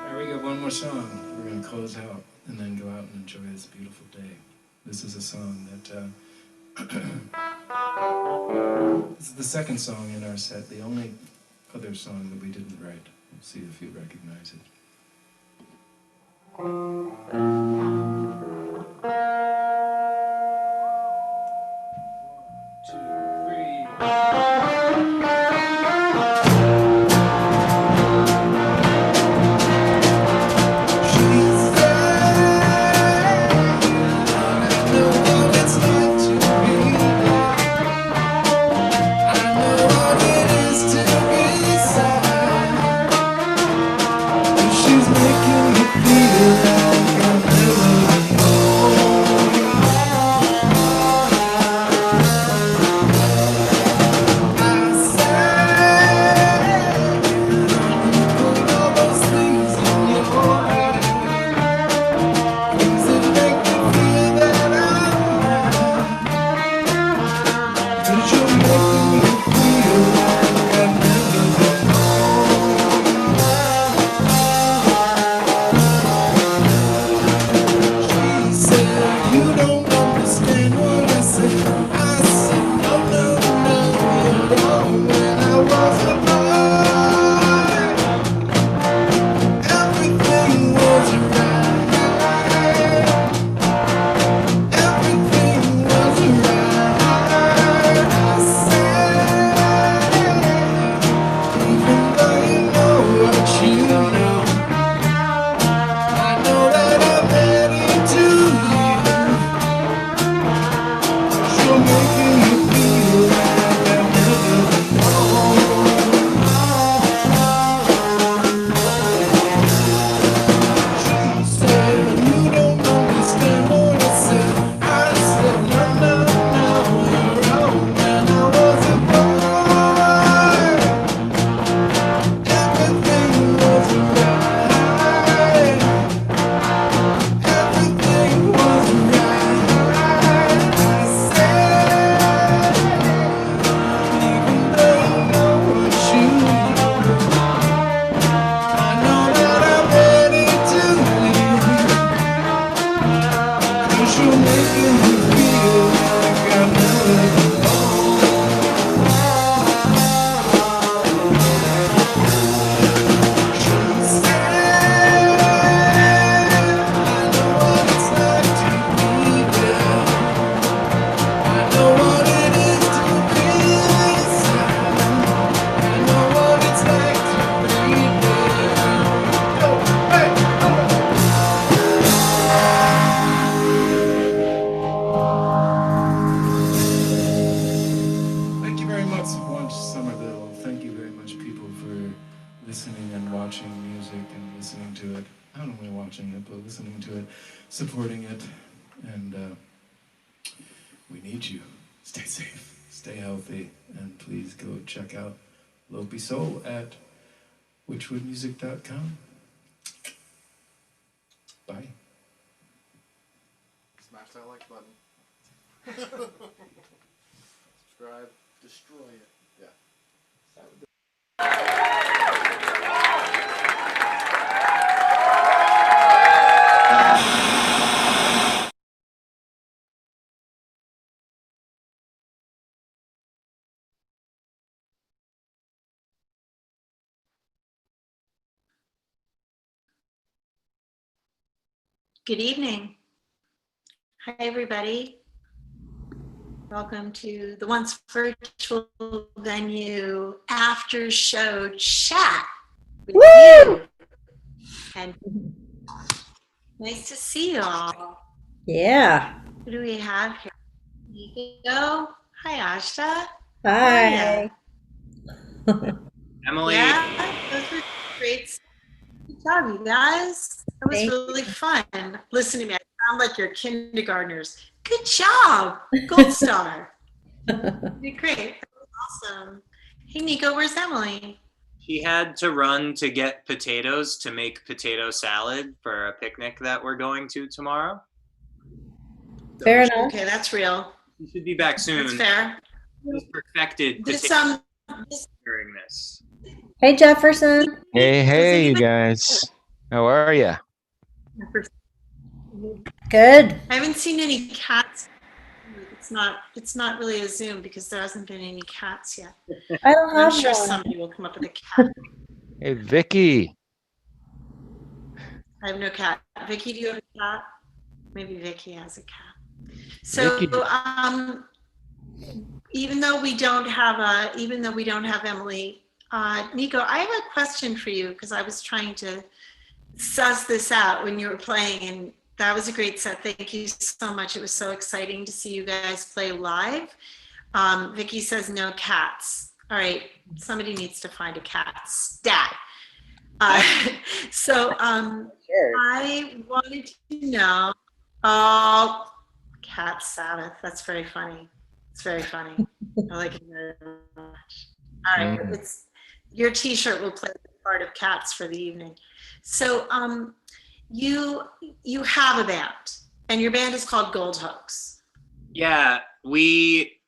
Alright, we got one more song. We're going to close out and then go out and enjoy this beautiful day. This is a song that, this is the second song in our set, the only other song that we didn't write. We'll see if you recognize it. watching it, but listening to it, supporting it, and we need you. Stay safe, stay healthy, and please go check out Lopi Soul at witchwoodmusic.com. Bye. Smash that like button. Subscribe. Destroy it. Yeah. Good evening. Hi, everybody. Welcome to the once virtual venue after show chat with you. And nice to see you all. Yeah. Who do we have here? Nico. Hi, Ajda. Hi. Emily. Yeah, those were great. Good job, you guys. That was really fun. Listen to me. I sound like your kindergartners. Good job. Gold star. You did great. That was awesome. Hey, Nico, where's Emily? She had to run to get potatoes to make potato salad for a picnic that we're going to tomorrow. Fair enough. Okay, that's real. She should be back soon. That's fair. She's perfected This, potatoes during this. Hey, Jefferson. Hey, you guys. How are you? Good. I haven't seen any cats. It's not really a Zoom because there hasn't been any cats yet. I don't have I'm sure one. somebody will come up with a cat. Hey, Vicky. I have no cat. Vicky, do you have a cat? Maybe Vicky has a cat. So, Vicky. even though we don't have Emily, Nico, I have a question for you because I was trying to suss this out when you were playing, and that was a great set. Thank you so much. It was so exciting to see you guys play live. Vicky says no cats. All right, somebody needs to find a cat stat. So I wanted to know. Oh, Cat Sabbath. That's very funny. It's very funny. I like it very much. All right, it's your T-shirt will play the part of cats for the evening. So you have a band, and your band is called Gold Hoax. Yeah, we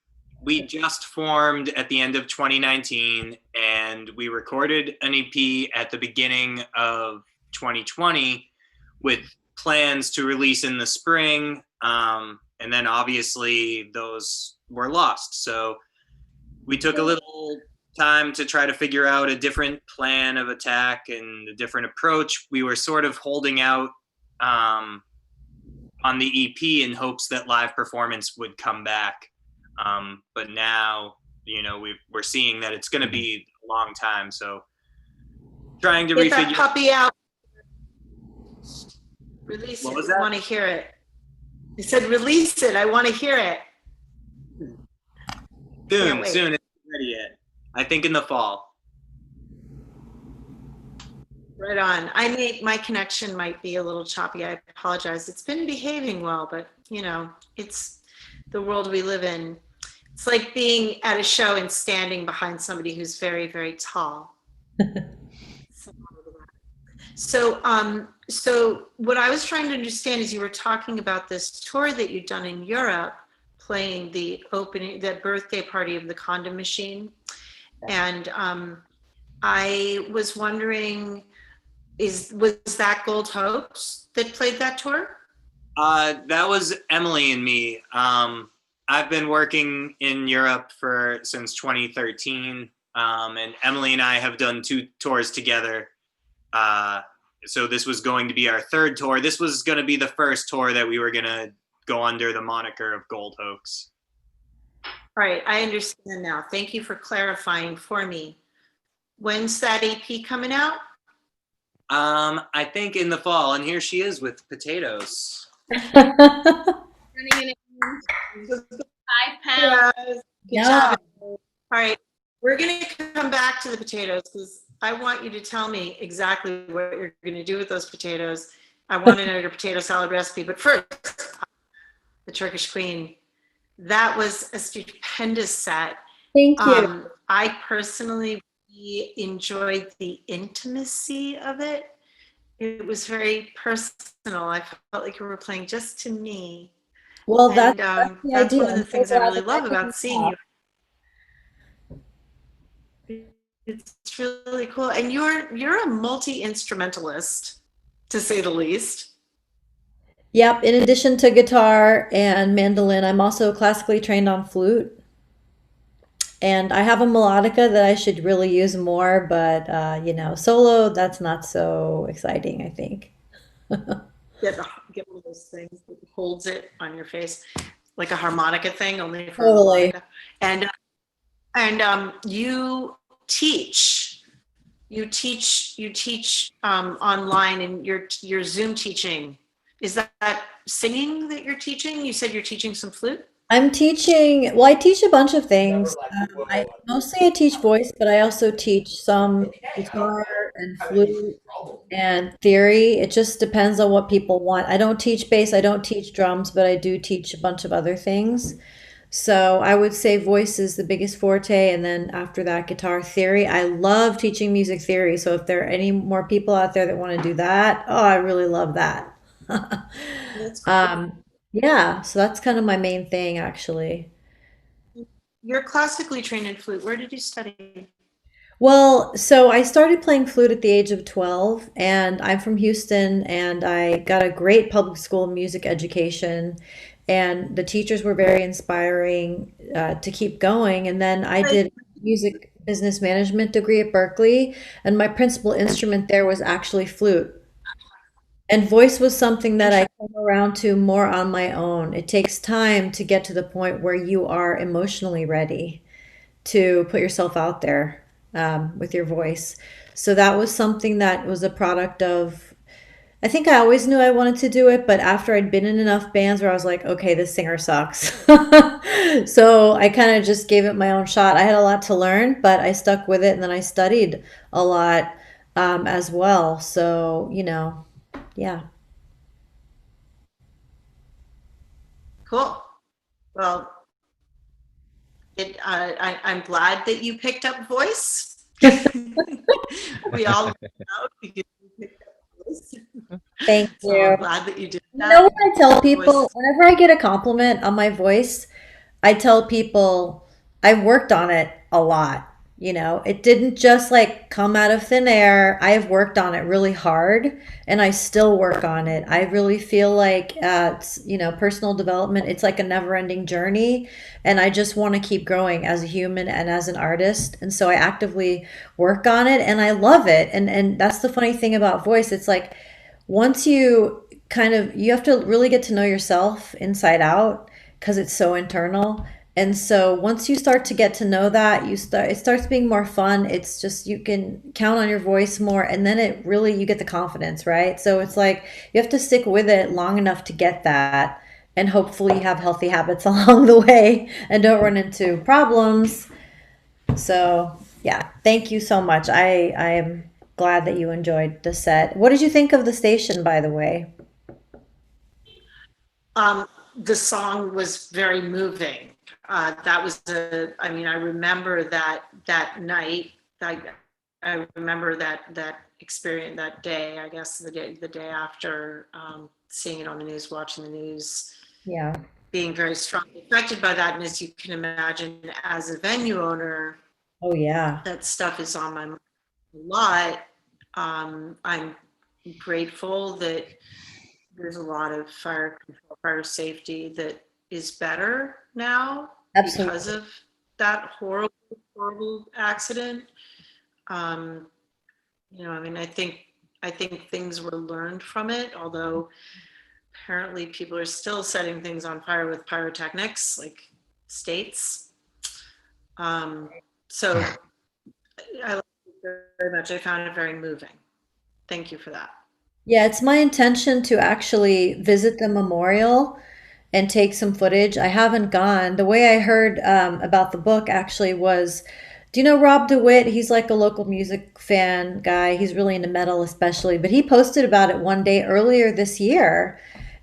just formed at the end of 2019, and we recorded an EP at the beginning of 2020 with plans to release in the spring, and then obviously those were lost. So we took a little time to try to figure out a different plan of attack and a different approach. We were sort of holding out on the EP in hopes that live performance would come back. But now, we're seeing that it's going to be a long time. So trying to Get that refigure. puppy out. Release What it. was I that? want to hear it. You said release it. I want to hear it. Soon. It's not ready yet. I think in the fall. Right on. My connection might be a little choppy. I apologize. It's been behaving well, but it's the world we live in. It's like being at a show and standing behind somebody who's very, very tall. So what I was trying to understand is you were talking about this tour that you'd done in Europe, playing the birthday party of the Condom Machine. And I was wondering, was that Gold Hoax that played that tour? That was Emily and me. I've been working in Europe since 2013, and Emily and I have done 2 tours together. So this was going to be our 3rd tour. This was going to be the first tour that we were going to go under the moniker of Gold Hoax. All right, I understand now. Thank you for clarifying for me. When's that EP coming out? I think in the fall, and here she is with potatoes. Running in 5 pounds. Yes. Good Yeah. job. All right, we're going to come back to the potatoes because I want you to tell me exactly what you're going to do with those potatoes I want to know your potato salad recipe. But first, the Turkish Queen. That was a stupendous set. Thank you. I personally really enjoyed the intimacy of it. It was very personal. I felt like you were playing just to me. Well, And that's the that's idea. one of I'm the so things I glad really that that love came about seeing off. you. It's really cool. And you're a multi-instrumentalist, to say the least. Yep. In addition to guitar and mandolin, I'm also classically trained on flute. And I have a melodica that I should really use more, but solo, that's not so exciting, I think. Get, get one of those things that holds it on your face, like a harmonica thing, only for a Totally. melodica. And you teach. You teach online, and your Zoom teaching. Is that singing that you're teaching? You said you're teaching some flute? I'm teaching, well, I teach a bunch of things. I teach voice, but I also teach some guitar and flute and theory. It just depends on what people want. I don't teach bass, I don't teach drums, but I do teach a bunch of other things. So I would say voice is the biggest forte, and then after that, guitar theory. I love teaching music theory. So if there are any more people out there that want to do that, oh, I really love that. That's cool. Yeah, so that's kind of my main thing, actually. You're classically trained in flute. Where did you study? Well, so I started playing flute at the age of 12, and I'm from Houston, and I got a great public school music education, and the teachers were very inspiring to keep going. And then I did a music business management degree at Berkeley, and my principal instrument there was actually flute. And voice was something that I came around to more on my own. It takes time to get to the point where you are emotionally ready to put yourself out there with your voice. So that was something that was a product of, I think I always knew I wanted to do it, but after I'd been in enough bands where I was like, okay, this singer sucks. So I kind of just gave it my own shot. I had a lot to learn, but I stuck with it, and then I studied a lot as well. So, yeah. Cool. Well, I'm glad that you picked up voice. We all know because you picked up voice. Thank So I'm you. glad that you did You know that. what I tell Voice. people? Whenever I get a compliment on my voice, I tell people I've worked on it a lot. It didn't just like come out of thin air. I have worked on it really hard, and I still work on it. I really feel like, personal development, it's like a never-ending journey, and I just want to keep growing as a human and as an artist. And so I actively work on it, and I love it. And that's the funny thing about voice. It's like once you have to really get to know yourself inside out because it's so internal. And so once you start to get to know that, it starts being more fun. It's just you can count on your voice more, and then you get the confidence, right? So it's like you have to stick with it long enough to get that, and hopefully you have healthy habits along the way and don't run into problems. So, yeah, thank you so much. I am glad that you enjoyed the set. What did you think of the station, by the way? The song was very moving. I mean, I remember that night. I remember that experience that day. I guess the day after, seeing it on the news, watching the news, Yeah, being very strongly affected by that. And as you can imagine, as a venue owner, oh yeah, that stuff is on my mind a lot. I'm grateful that there's a lot of fire control, fire safety that is better now because absolutely. of that horrible, horrible accident. Um, I mean, I think things were learned from it, although apparently people are still setting things on fire with pyrotechnics, like states. Um, so I like it very much. I found it very moving. Thank you for that. Yeah, it's my intention to actually visit the memorial and take some footage. I haven't gone. The way I heard about the book actually was Do you know Rob DeWitt? He's like a local music fan guy. He's really into metal, especially. But he posted about it one day earlier this year,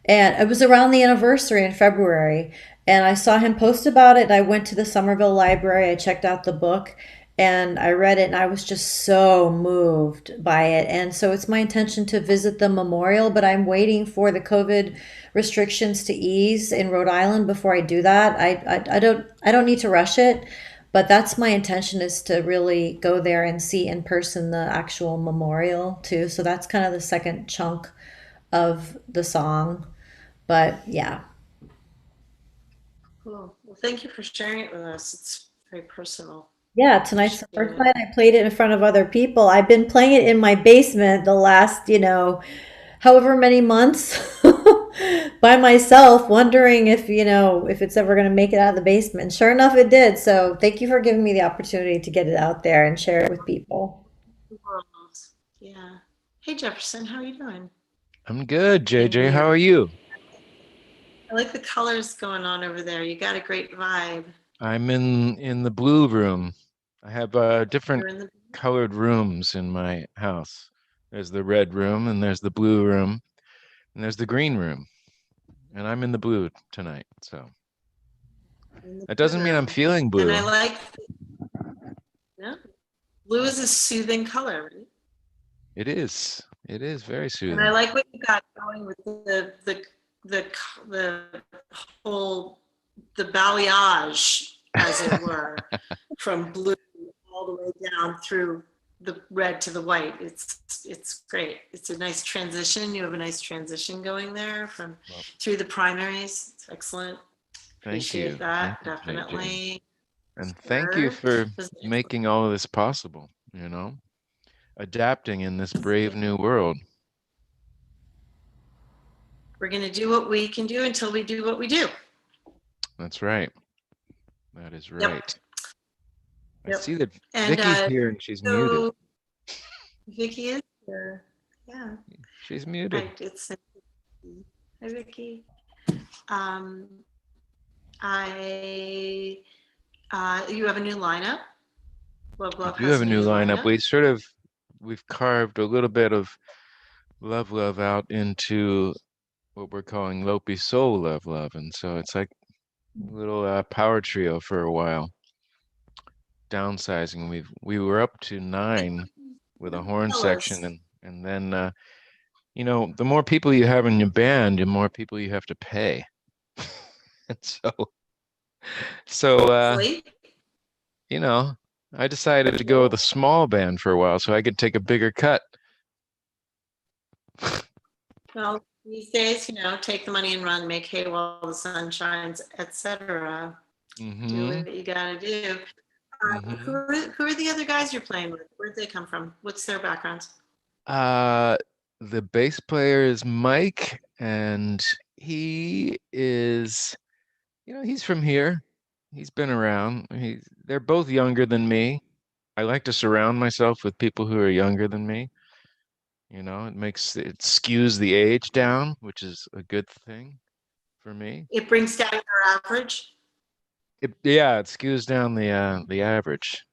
and it was around the anniversary in February. And I saw him post about it. And I went to the Somerville Library. I checked out the book, and I read it, and I was just so moved by it. And so it's my intention to visit the memorial, but I'm waiting for the COVID restrictions to ease in Rhode Island before I do that. I don't need to rush it. But that's my intention, is to really go there and see in person the actual memorial too. So that's kind of the second chunk of the song. But yeah. Cool. Well, thank you for sharing it with us. It's very personal. Yeah, tonight's the Appreciate first it. night I played it in front of other people. I've been playing it in my basement the last, however many months by myself, wondering if it's ever going to make it out of the basement. And sure enough, it did. So thank you for giving me the opportunity to get it out there and share it with people. Yeah. Hey, Jefferson, how are you doing? I'm good, JJ. How are you? I like the colors going on over there. You got a great vibe. I'm in the blue room. I have different You're in the colored rooms in my house. There's the red room, and there's the blue room, and there's the green room. And I'm in the blue tonight, so that doesn't mean I'm feeling blue. And I like, yeah, blue is a soothing color, right? It is. It is very soothing. And I like what you got going with the whole, the balayage, as it were, from blue all the way down through the red to the white. It's great. It's a nice transition. You have a nice transition going there through the primaries. It's excellent. Appreciate that. Thank you, definitely. And thank you for making all of this possible, adapting in this brave new world. We're going to do what we can do until we do what we do. That's right. That is right. Yep. I see that Vicky's here and she's muted. Vicky is here. Yeah. She's muted. Right. Hi, Vicky. You have a new lineup. Love You have a new lineup. We've carved a little bit of Love out into what we're calling Lopi Soul Love, and so it's like a little power trio for a while. Downsizing. We were up to 9 with a horn section, and then the more people you have in your band, the more people you have to pay. And I decided to go with a small band for a while so I could take a bigger cut. Well, these days, take the money and run, make hay while the sun shines, etc. Do what you gotta do. Who are the other guys you're playing with? Where'd they come from? What's their backgrounds? The bass player is Mike, and he is, he's from here. He's been around. They're both younger than me. I like to surround myself with people who are younger than me. It skews the age down, which is a good thing for me. It brings down your average. It skews down the average.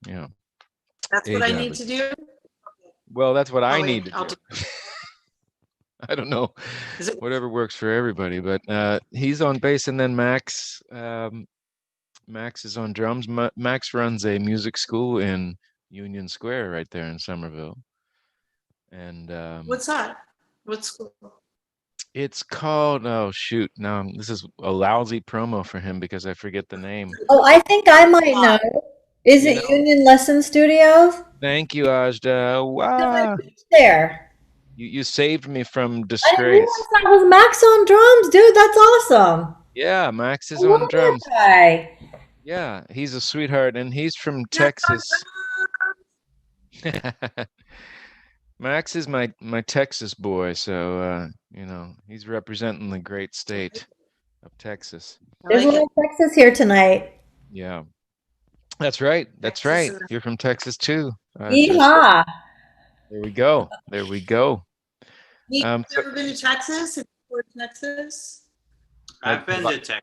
That's what I need to do. Well, that's what I need to do. I don't know, whatever works for everybody, but he's on bass, and then Max is on drums. Max runs a music school in Union Square right there in Somerville. And what's that? What school? It's called, oh shoot, now this is a lousy promo for him because I forget the name. Oh, I think I might know. Is it Union Lesson Studios? Thank you, Ajda. Wow. There. You saved me from disgrace. That was Max on drums, dude. That's awesome. Yeah, Max is on drums. Guy. Yeah, he's a sweetheart, and he's from Texas. Max is my Texas boy, so he's representing the great state of Texas. There's a little Texas here tonight. Yeah, that's right. That's right. You're from Texas too. Yeehaw! There we go. There we go. Have you ever been to Texas? Have you been to Texas? I've been to Texas.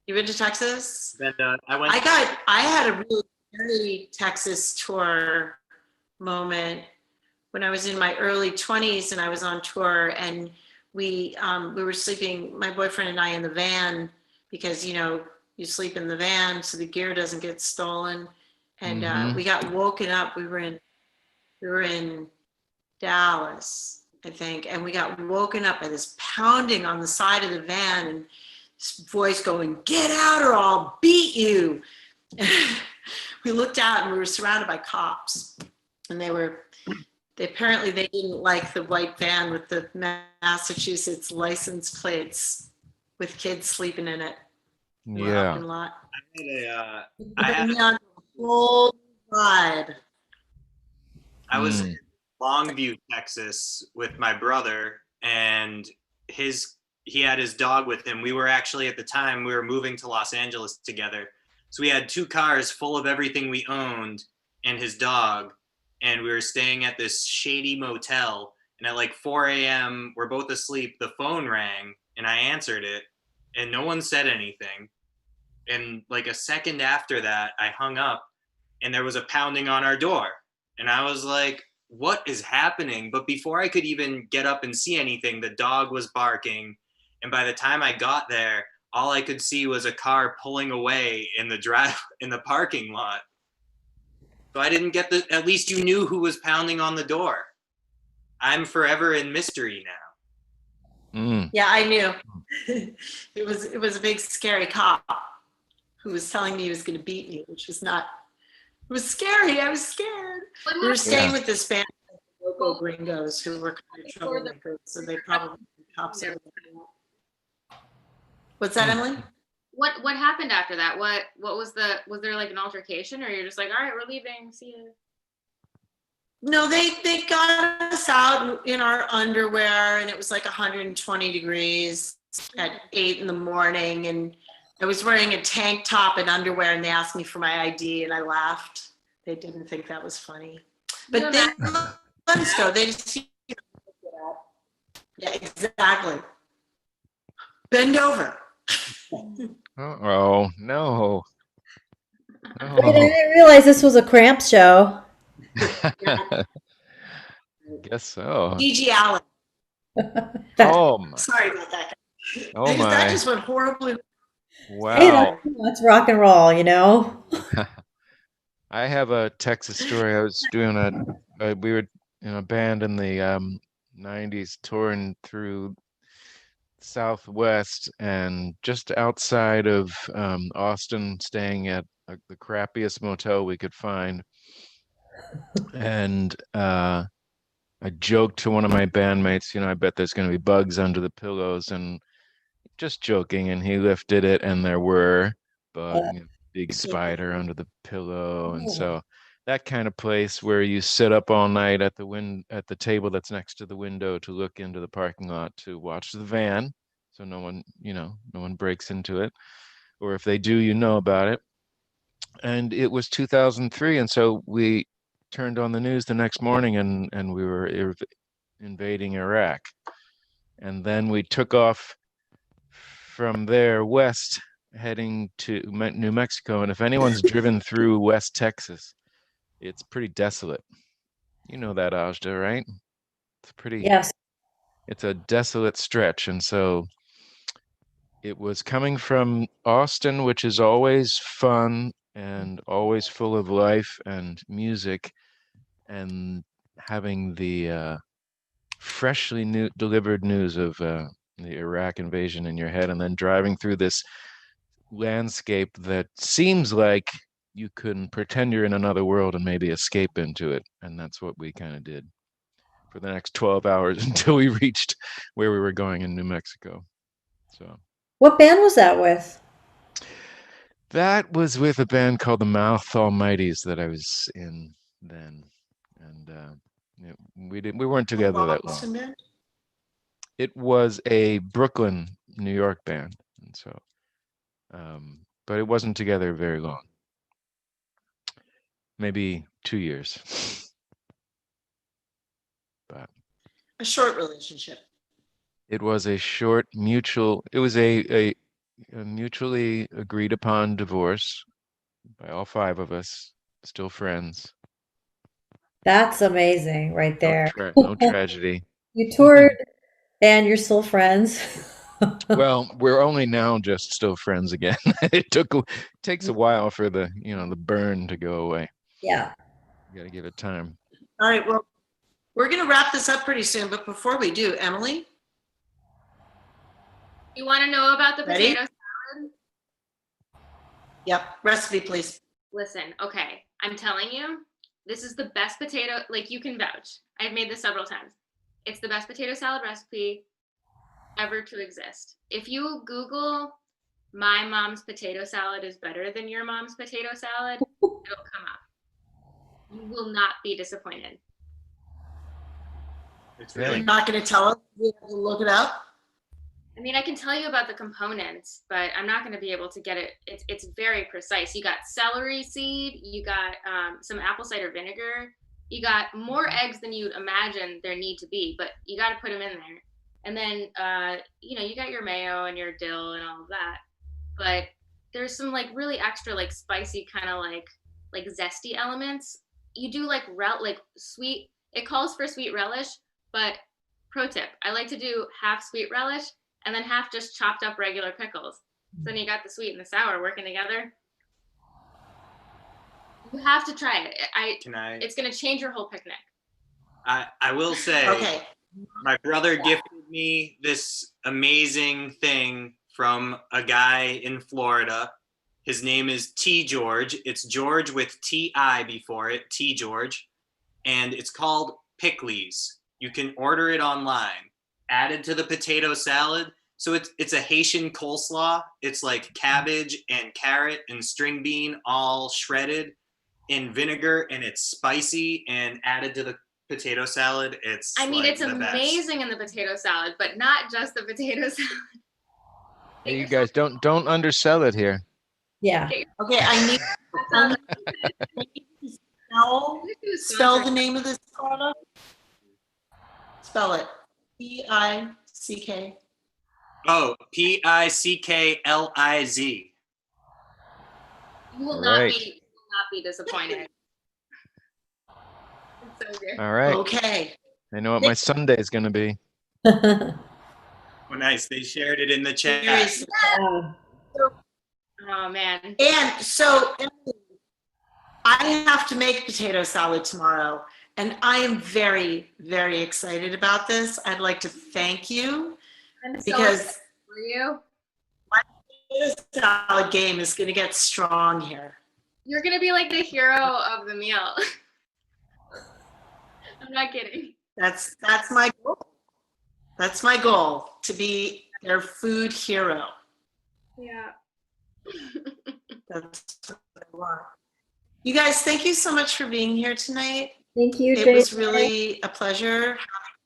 You been to Texas? Then I had a really scary Texas tour moment when I was in my early 20s and I was on tour, and we were sleeping, my boyfriend and I, in the van because, you know, you sleep in the van so the gear doesn't get stolen. And we got woken up. We were in Dallas, I think, and we got woken up by this pounding on the side of the van and this voice going, "Get out or I'll beat you." We looked out and we were surrounded by cops, and they apparently they didn't like the white van with the Massachusetts license plates with kids sleeping in it. Yeah. Parking lot. I had on the whole ride. I was in Longview, Texas with my brother, and he had his dog with him. We were actually, at the time, we were moving to Los Angeles together. So we had 2 cars full of everything we owned and his dog, and we were staying at this shady motel. And at like 4 a.m., we're both asleep, the phone rang, and I answered it, and no one said anything. And like a second after that, I hung up, and there was a pounding on our door. And I was like, what is happening? But before I could even get up and see anything, the dog was barking. And by the time I got there, all I could see was a car pulling away in the parking lot. So I didn't get at least you knew who was pounding on the door. I'm forever in mystery now. Yeah, I knew. It was a big scary cop who was telling me he was going to beat me, which was not. It was scary. I was scared. We were staying with this band, local gringos, who were kind of troublemakers, so they probably cops over there. What's that, Emily? What happened after that? What was there like an altercation, or you're just like, all right, we're leaving, see you? No, they got us out in our underwear, and it was like 120 degrees at 8 in the morning, and I was wearing a tank top and underwear, and they asked me for my ID, and I laughed. They didn't think that was funny. But they let us go. They just, yeah, exactly. Bend over. Oh, no. Wait, I didn't realize this was a Cramps show. Guess so. Gigi Allen. Oh my. Sorry about that. Oh my. That just went horribly. Wow. Hey, that's rock and roll, you know? I have a Texas story. I was doing we were in a band in the 90s touring through Southwest, and just outside of Austin, staying at the crappiest motel we could find. And I joked to one of my bandmates, you know, I bet there's going to be bugs under the pillows, and just joking, and he lifted it, and there were bugs, big spider under the pillow. And so that kind of place where you sit up all night at the table that's next to the window to look into the parking lot to watch the van, so no one breaks into it, or if they do, you know about it. And it was 2003, and so we turned on the news the next morning, and we were invading Iraq. And then we took off from there west, heading to New Mexico. And if anyone's driven through West Texas, it's pretty desolate. You know that, Ajda, right? It's pretty. Yes. It's a desolate stretch. And so it was coming from Austin, which is always fun and always full of life and music, and having the freshly delivered news of the Iraq invasion in your head, and then driving through this landscape that seems like you can pretend you're in another world and maybe escape into it. And that's what we kind of did for the next 12 hours until we reached where we were going in New Mexico. So, what band was that with? That was with a band called the Mouth Almighties that I was in then. And we weren't together that long. It was a Brooklyn, New York band, and so, but it wasn't together very long. Maybe 2 years. But a short relationship. It was a short mutual. It was a a mutually agreed upon divorce by all 5 of us, still friends. That's amazing right there. No tragedy. You toured and you're still friends. Well, we're only now just still friends again. Takes a while for the, the burn to go away. Yeah. You got to give it time. All right, well, we're going to wrap this up pretty soon, but before we do, Emily? You want to know about the Ready? potato salad? Yep, recipe, please. Listen, okay, I'm telling you, this is the best potato, like you can vouch. I've made this several times. It's the best potato salad recipe ever to exist. If you Google my mom's potato salad is better than your mom's potato salad, it'll come up. You will not be disappointed. It's You're really not going to tell us? We have to look it up? I mean, I can tell you about the components, but I'm not going to be able to get it. It's very precise. You got celery seed, you got some apple cider vinegar, you got more eggs than you'd imagine there need to be, but you got to put them in there. And then, you got your mayo and your dill and all of that. But there's some like really extra, like spicy kind of like zesty elements. You do like sweet. It calls for sweet relish, but pro tip: I like to do half sweet relish and then half just chopped up regular pickles. So then you got the sweet and the sour working together. You have to try it. It's gonna change your whole picnic. I will say, Okay. my brother gifted me this amazing thing from a guy in Florida. His name is T. George. It's George with T-I before it, T. George. And it's called Pickles. You can order it online. Added to the potato salad. So it's a Haitian coleslaw. It's like cabbage and carrot and string bean all shredded in vinegar, and it's spicy, and added to the potato salad. It's amazing in the potato salad, but not just the potato salad. Hey, you guys, don't undersell it here. Yeah. Okay, I need to spell the name of this product. Spell it. P-I-C-K. Oh, Pickliz. You will Right. not be disappointed. It's so good. All right. Okay. I know what my Sunday is going to be. Oh, nice. They shared it in the chat. Seriously. Oh man. And so I have to make potato salad tomorrow, and I am very, very excited about this. I'd like to thank you because for you, my potato salad game is going to get strong here. You're gonna be like the hero of the meal. I'm not kidding. That's my goal. That's my goal, to be their food hero. Yeah. That's what I want. You guys, thank you so much for being here tonight. Thank you, It was JJ. really a pleasure having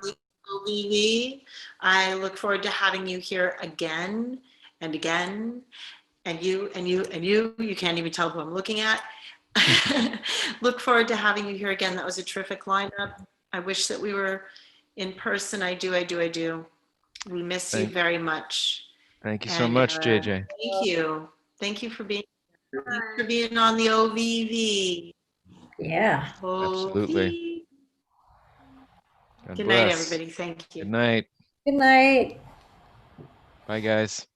you on OVV. I look forward to having you here again and again. And you can't even tell who I'm looking at. Look forward to having you here again. That was a terrific lineup. I wish that we were in person. I do. We miss you very much. Thank you so much, JJ. Thank you. Thank you for being here. Thanks for being on the OVV. Yeah. Absolutely. God Good night, bless. everybody. Thank you. Good night. Good night. Bye, guys.